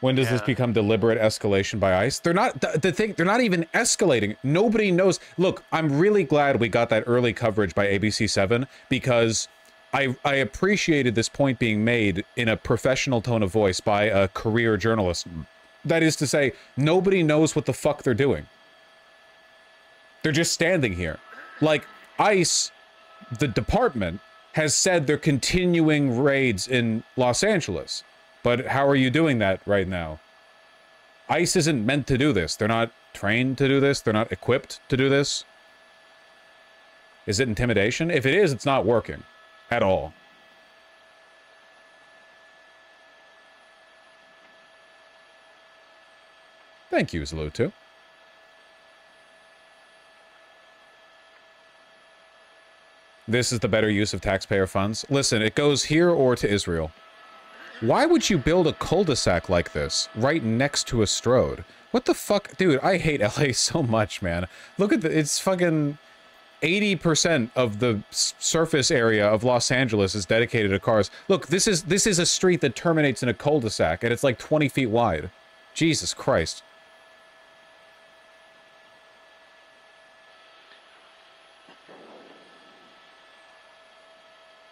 When does this become deliberate escalation by ICE? They're not, they're not even escalating. Nobody knows. Look, I'm really glad we got that early coverage by ABC7 because I appreciated this point being made in a professional tone of voice by a career journalist. That is to say, nobody knows what the fuck they're doing. They're just standing here. Like, ICE, the department, has said they're continuing raids in Los Angeles. But how are you doing that right now? ICE isn't meant to do this. They're not trained to do this. They're not equipped to do this. Is it intimidation? If it is, it's not working at all. Thank you, Zlutu. This is the better use of taxpayer funds. Listen, it goes here or to Israel. Why would you build a cul-de-sac like this right next to a Strode? What the fuck? Dude, I hate LA so much, man. Look at it's fucking 80% of the surface area of Los Angeles is dedicated to cars. Look, this is a street that terminates in a cul-de-sac, and it's like 20 feet wide. Jesus Christ.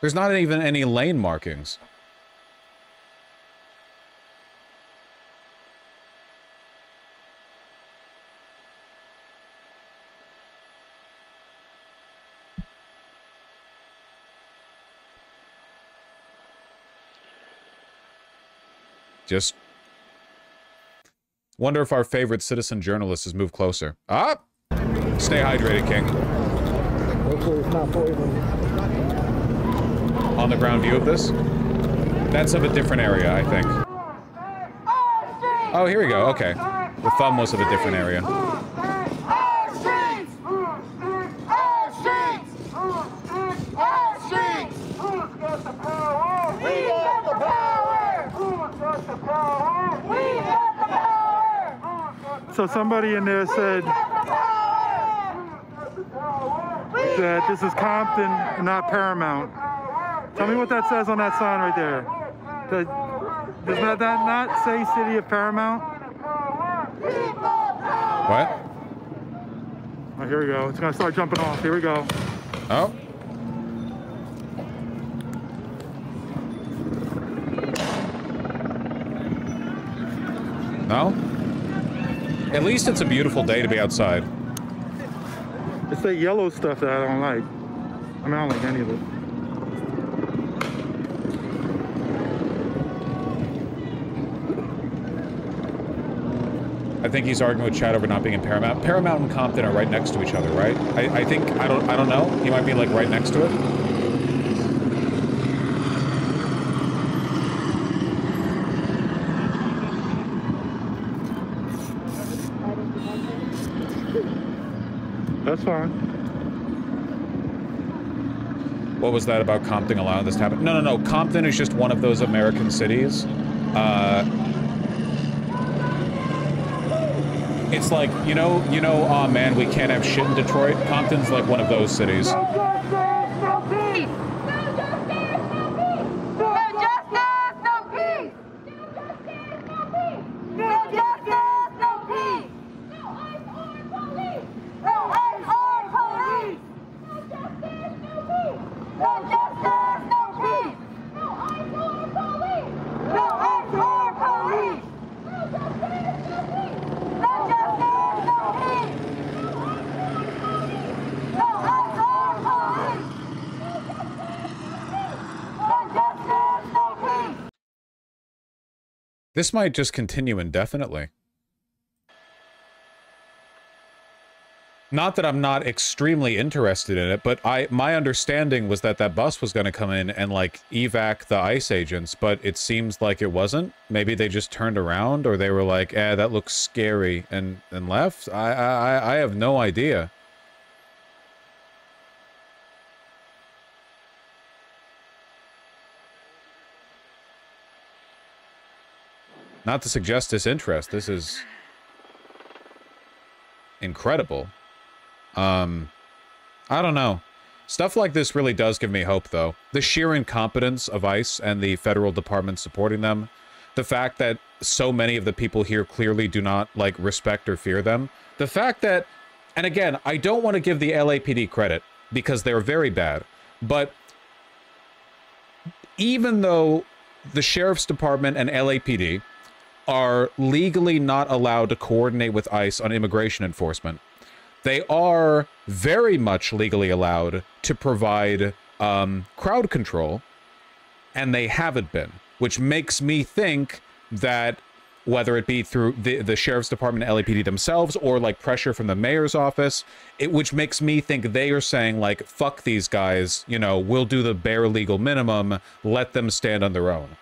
There's not even any lane markings. Just wonder if our favorite citizen journalist has moved closer. Ah! Stay hydrated, King. Hopefully it's not poison. On the ground view of this? That's of a different area, I think. Oh, here we go. Okay. The thumb was of a different area. So somebody in there said that this is Compton, not Paramount. Tell me what that says on that sign right there. Does that not say City of Paramount? What? Oh, here we go. It's gonna start jumping off. Here we go. Oh. No? At least it's a beautiful day to be outside. It's that yellow stuff that I don't like. I mean, I don't like any of it. I think he's arguing with Chad over not being in Paramount. Paramount and Compton are right next to each other, right? I think, I don't know. He might be like right next to it. That's fine. What was that about Compton allowing this to happen? No. Compton is just one of those American cities. It's like, you know, aw man, we can't have shit in Detroit. Compton's like one of those cities. This might just continue indefinitely. Not that I'm not extremely interested in it, but my understanding was that that bus was going to come in and like evac the ICE agents, but it seems like it wasn't. Maybe they just turned around, or they were like, that looks scary, and left. I have no idea. Not to suggest disinterest. This is incredible. I don't know. Stuff like this really does give me hope, though. The sheer incompetence of ICE and the federal department supporting them. The fact that so many of the people here clearly do not, like, respect or fear them. The fact that, and again, I don't want to give the LAPD credit, because they're very bad, but even though the Sheriff's Department and LAPD are legally not allowed to coordinate with ICE on immigration enforcement, they are very much legally allowed to provide crowd control, and they haven't been, which makes me think that whether it be through the Sheriff's Department and LAPD themselves, or like pressure from the mayor's office, which makes me think they are saying like, fuck these guys, you know, we'll do the bare legal minimum, let them stand on their own.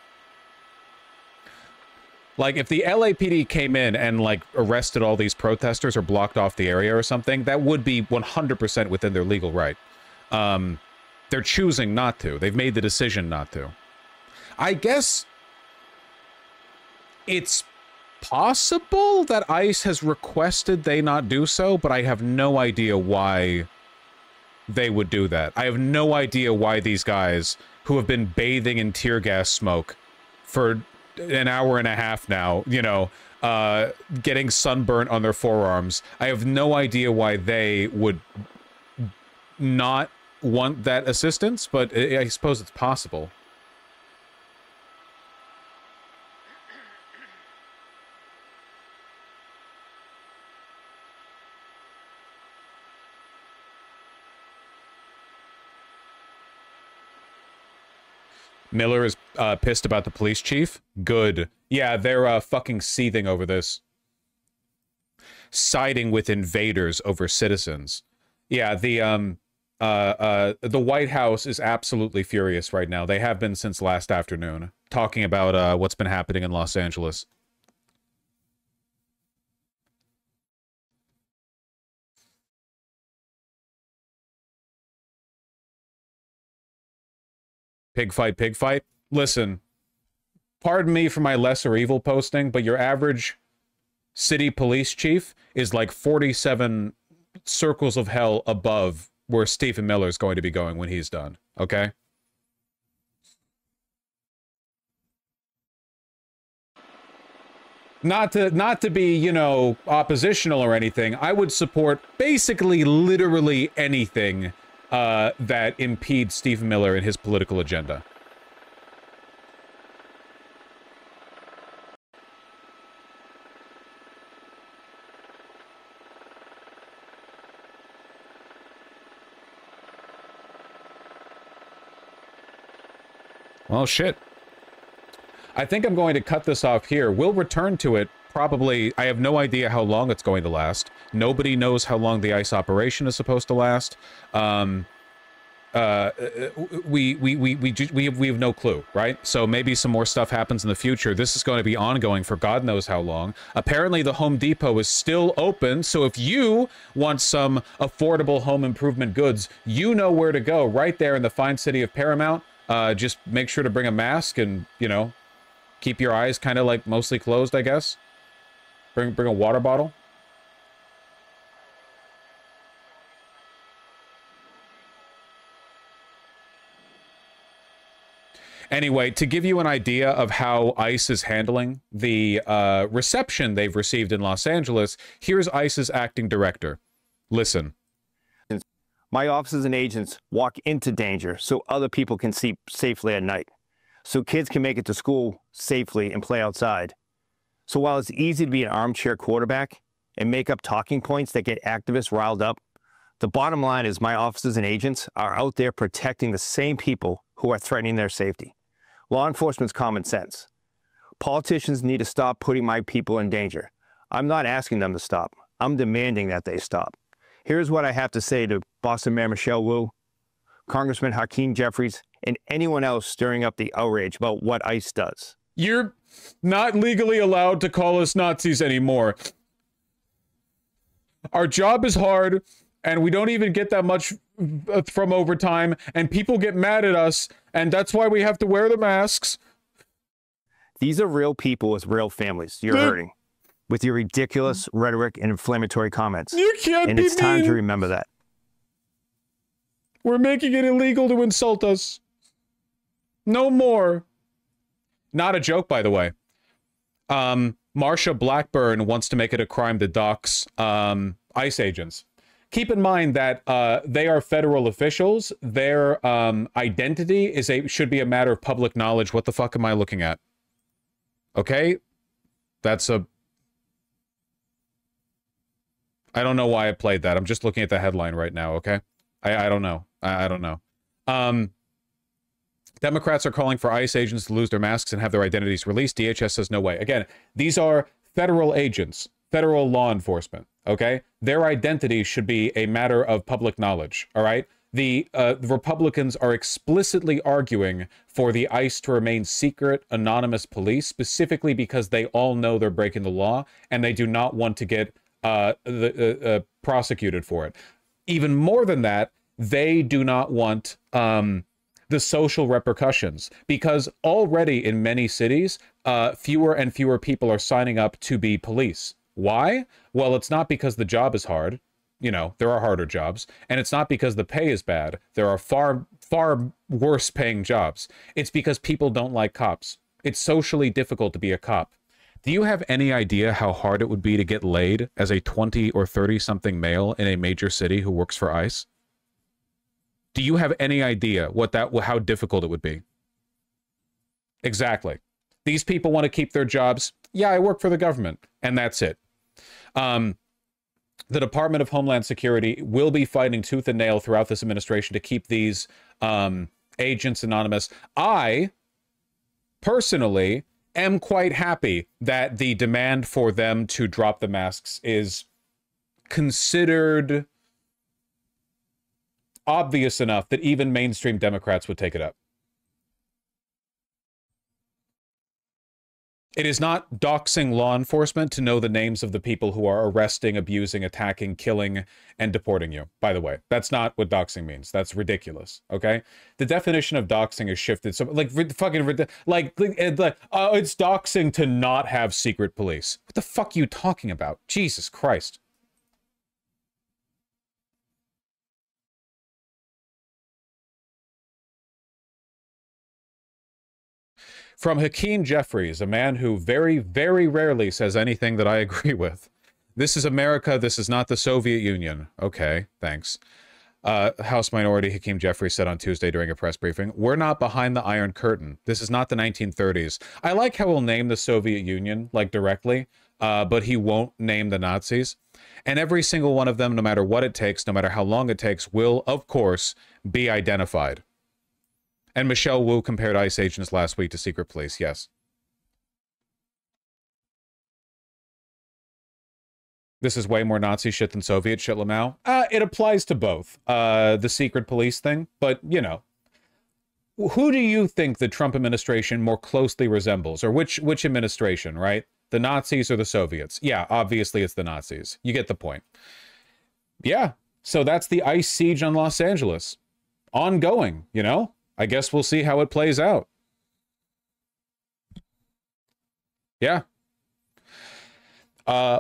Like, if the LAPD came in and, like, arrested all these protesters or blocked off the area or something, that would be 100% within their legal right. They're choosing not to. They've made the decision not to. I guess It's possible that ICE has requested they not do so, but I have no idea why they would do that. I have no idea why these guys who have been bathing in tear gas smoke for an hour and a half now, you know, getting sunburnt on their forearms. I have no idea why they would not want that assistance, but I suppose it's possible. Miller is pissed about the police chief. Good. Yeah, they're fucking seething over this. Siding with invaders over citizens. Yeah, the White House is absolutely furious right now. They have been since last afternoon, talking about what's been happening in Los Angeles. Pig fight, pig fight. Listen, pardon me for my lesser evil posting, but your average city police chief is like 47 circles of hell above where Stephen Miller is going to be going when he's done, okay? Not to be, you know, oppositional or anything, I would support basically literally anything that impedes Stephen Miller in his political agenda. Well, shit. I think I'm going to cut this off here. We'll return to it probably. I have no idea how long it's going to last. Nobody knows how long the ICE operation is supposed to last. We have no clue, right? So maybe some more stuff happens in the future. This is going to be ongoing for God knows how long. Apparently the Home Depot is still open, so if you want some affordable home improvement goods, you know where to go, right there in the fine city of Paramount. Just make sure to bring a mask and, you know, keep your eyes kind of like mostly closed, I guess. Bring a water bottle. Anyway, to give you an idea of how ICE is handling the reception they've received in Los Angeles, here's ICE's acting director. Listen. My officers and agents walk into danger so other people can sleep safely at night, so kids can make it to school safely and play outside. So while it's easy to be an armchair quarterback and make up talking points that get activists riled up, the bottom line is my officers and agents are out there protecting the same people who are threatening their safety. Law enforcement's common sense. Politicians need to stop putting my people in danger. I'm not asking them to stop. I'm demanding that they stop. Here's what I have to say to Boston Mayor Michelle Wu, Congressman Hakeem Jeffries, and anyone else stirring up the outrage about what ICE does. You're not legally allowed to call us Nazis anymore. Our job is hard, and we don't even get that much from overtime, and people get mad at us, and that's why we have to wear the masks. These are real people with real families you're hurting with your ridiculous rhetoric and inflammatory comments. You can't and be it's time mean. to remember that. We're making it illegal to insult us. No more. Not a joke, by the way. Marsha Blackburn wants to make it a crime to dox ICE agents. Keep in mind that they are federal officials. Their identity should be a matter of public knowledge. What the fuck am I looking at? Okay? That's a... I don't know why I played that. I'm just looking at the headline right now, okay? I don't know. I don't know. Democrats are calling for ICE agents to lose their masks and have their identities released. DHS says no way. Again, these are federal agents, federal law enforcement, okay? Their identity should be a matter of public knowledge, all right? The Republicans are explicitly arguing for the ICE to remain secret, anonymous police, specifically because they all know they're breaking the law and they do not want to get prosecuted for it. Even more than that, they do not want the social repercussions, because already in many cities, fewer and fewer people are signing up to be police. Why? Well, it's not because the job is hard. You know, there are harder jobs. And it's not because the pay is bad. There are far, far worse paying jobs. It's because people don't like cops. It's socially difficult to be a cop. Do you have any idea how hard it would be to get laid as a 20 or 30-something male in a major city who works for ICE? Do you have any idea how difficult it would be? Exactly. These people want to keep their jobs. Yeah, I work for the government, and that's it. The Department of Homeland Security will be fighting tooth and nail throughout this administration to keep these agents anonymous. I, personally, am quite happy that the demand for them to drop the masks is considered obvious enough that even mainstream Democrats would take it up. It is not doxing law enforcement to know the names of the people who are arresting, abusing, attacking, killing, and deporting you. By the way, that's not what doxing means. That's ridiculous. Okay, the definition of doxing is shifted. So, like, it's doxing to not have secret police. What the fuck are you talking about? Jesus Christ. From Hakeem Jeffries, a man who very, very rarely says anything that I agree with. This is America. This is not the Soviet Union. Okay, thanks. House Minority Hakeem Jeffries said on Tuesday during a press briefing, "We're not behind the Iron Curtain. This is not the 1930s. I like how he'll name the Soviet Union, like, directly, but he won't name the Nazis. And every single one of them, no matter what it takes, no matter how long it takes, will, of course, be identified." And Michelle Wu compared ICE agents last week to secret police. Yes. This is way more Nazi shit than Soviet shit, Lamau. It applies to both. The secret police thing. But, you know. Who do you think the Trump administration more closely resembles? Or which administration, right? The Nazis or the Soviets? Yeah, obviously it's the Nazis. You get the point. Yeah. So that's the ICE siege on Los Angeles. Ongoing, you know? I guess we'll see how it plays out. Yeah.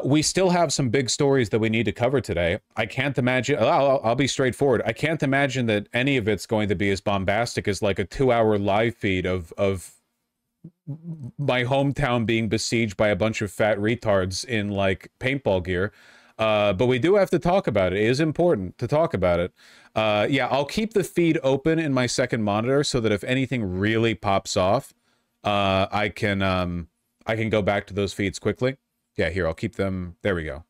We still have some big stories that we need to cover today. I can't imagine... I'll be straightforward. I can't imagine that any of it's going to be as bombastic as like a 2-hour live feed of my hometown being besieged by a bunch of fat retards in like paintball gear. But we do have to talk about it. It is important to talk about it. Yeah, I'll keep the feed open in my second monitor so that if anything really pops off, I can go back to those feeds quickly. Yeah, here, I'll keep them. There we go.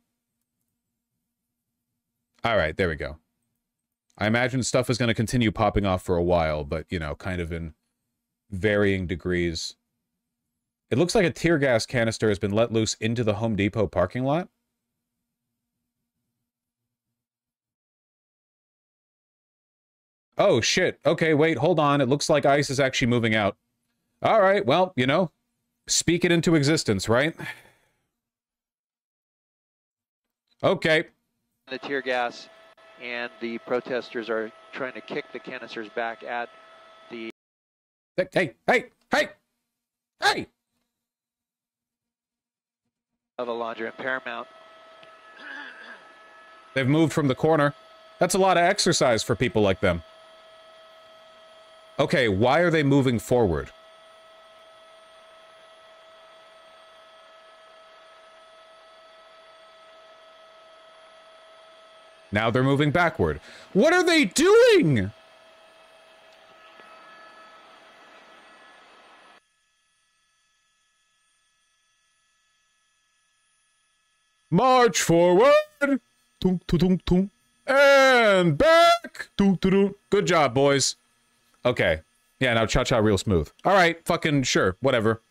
All right, there we go. I imagine stuff is going to continue popping off for a while, but, you know, kind of in varying degrees. It looks like a tear gas canister has been let loose into the Home Depot parking lot. Oh, shit. Okay, wait, hold on. It looks like ICE is actually moving out. All right, well, you know, speak it into existence, right? Okay. The tear gas, and the protesters are trying to kick the canisters back at the... Hey! Of Alondra and Paramount. They've moved from the corner. That's a lot of exercise for people like them. Okay, why are they moving forward? Now they're moving backward. What are they doing? March forward. Tung, tung, tung, tung. And back. Tung, tung, tung. Good job, boys. Okay. Yeah, now cha-cha real smooth. All right, fucking sure. Whatever.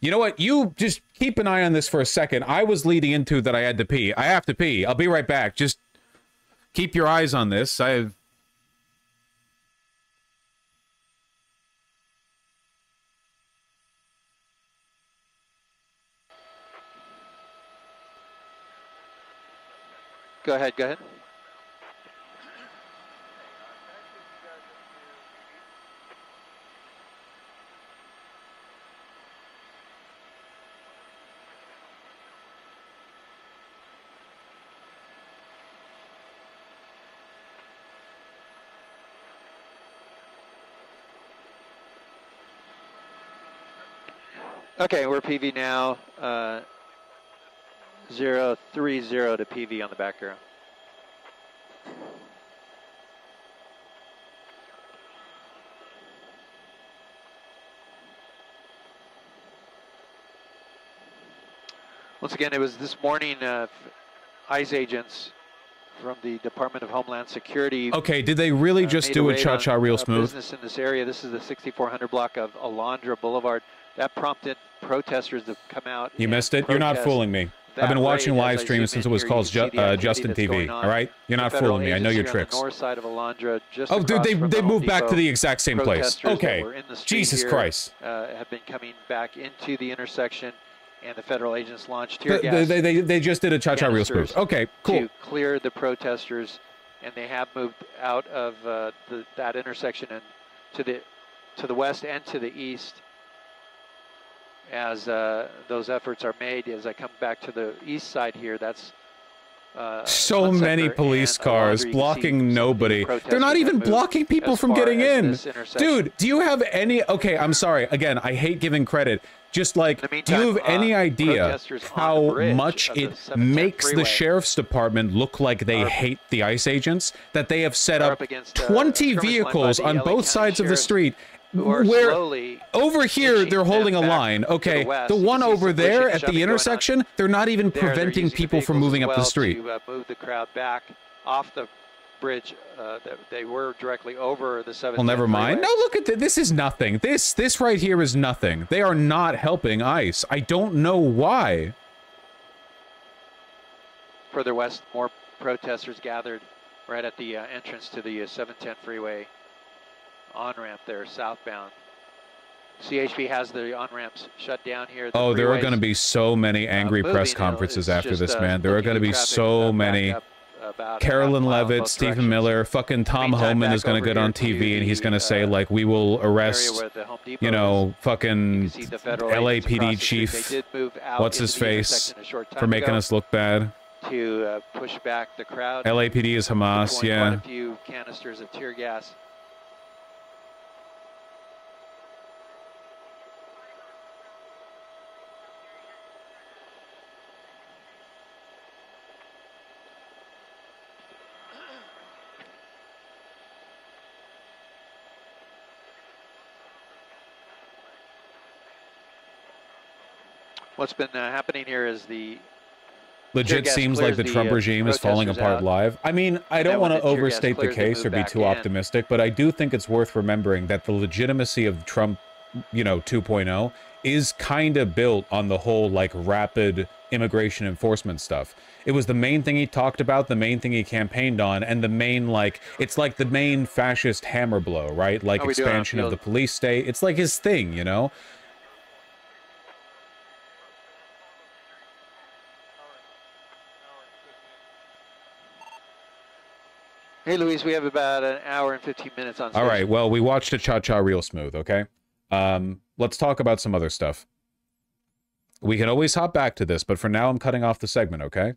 You know what? You just keep an eye on this for a second. I was leading into that I had to pee. I have to pee. I'll be right back. Just keep your eyes on this. Go ahead, go ahead. Okay, we're PV now. 030 to PV on the back arrow. Once again, it was this morning ICE agents from the Department of Homeland Security. Okay, did they really just do a cha-cha real smooth? Business in this area. This is the 6400 block of Alondra Boulevard. That prompted protesters to come out. You missed it? You're not fooling me. I've been watching live streams since it was called Justin TV, all right? You're not fooling me. I know your tricks. North side of Alondra, just oh, dude, they moved back to the exact same place. Okay, Jesus Christ. Have been coming back into the intersection, and the federal agents launched tear gas. They just did a cha-cha real smooth. Okay, cool. To clear the protesters, and they have moved out of that intersection and to the west and to the east. As those efforts are made, as I come back to the east side here, that's so many police cars blocking nobody. They're not even blocking people from getting in. Dude, do you have any... Okay, I'm sorry. Again, I hate giving credit. Just like, do you have any idea how much it makes the sheriff's department look like they hate the ICE agents? That they have set up 20 vehicles on both sides of the street. Where over here they're holding a line. Okay, the one over there at the intersection, they're not even preventing people from moving up the street. To move the crowd back off the bridge. They were directly over the 7. Well, never mind. No, look at this. This is nothing. This right here is nothing. They are not helping ICE. I don't know why. Further west, more protesters gathered right at the entrance to the 710 freeway. On-ramp there, southbound. CHP has the on-ramps shut down here. Oh, there are going to be so many angry press conferences after this, man. There are going to be so many. Carolyn Levitt, Stephen Miller, fucking Tom Homan is going to get on TV and he's going to say, like, we will arrest, you know, fucking LAPD chief, what's his face, for making us look bad. To push back the crowd. LAPD is Hamas, yeah. Quite a few canisters of tear gas. What's been happening here is the legit seems like the Trump regime is falling apart live. I mean, I don't want to overstate the case or be too optimistic, but I do think it's worth remembering that the legitimacy of Trump, you know, 2.0 is kind of built on the whole, like, rapid immigration enforcement stuff. It was the main thing he talked about, the main thing he campaigned on, and the main, like, it's like the main fascist hammer blow, right? Like expansion of the police state. It's like his thing, you know? Hey, Luis, we have about an hour and 15 minutes on stage. All right, well, we watched a cha-cha real smooth, okay? Let's talk about some other stuff. We can always hop back to this, but for now, I'm cutting off the segment, okay?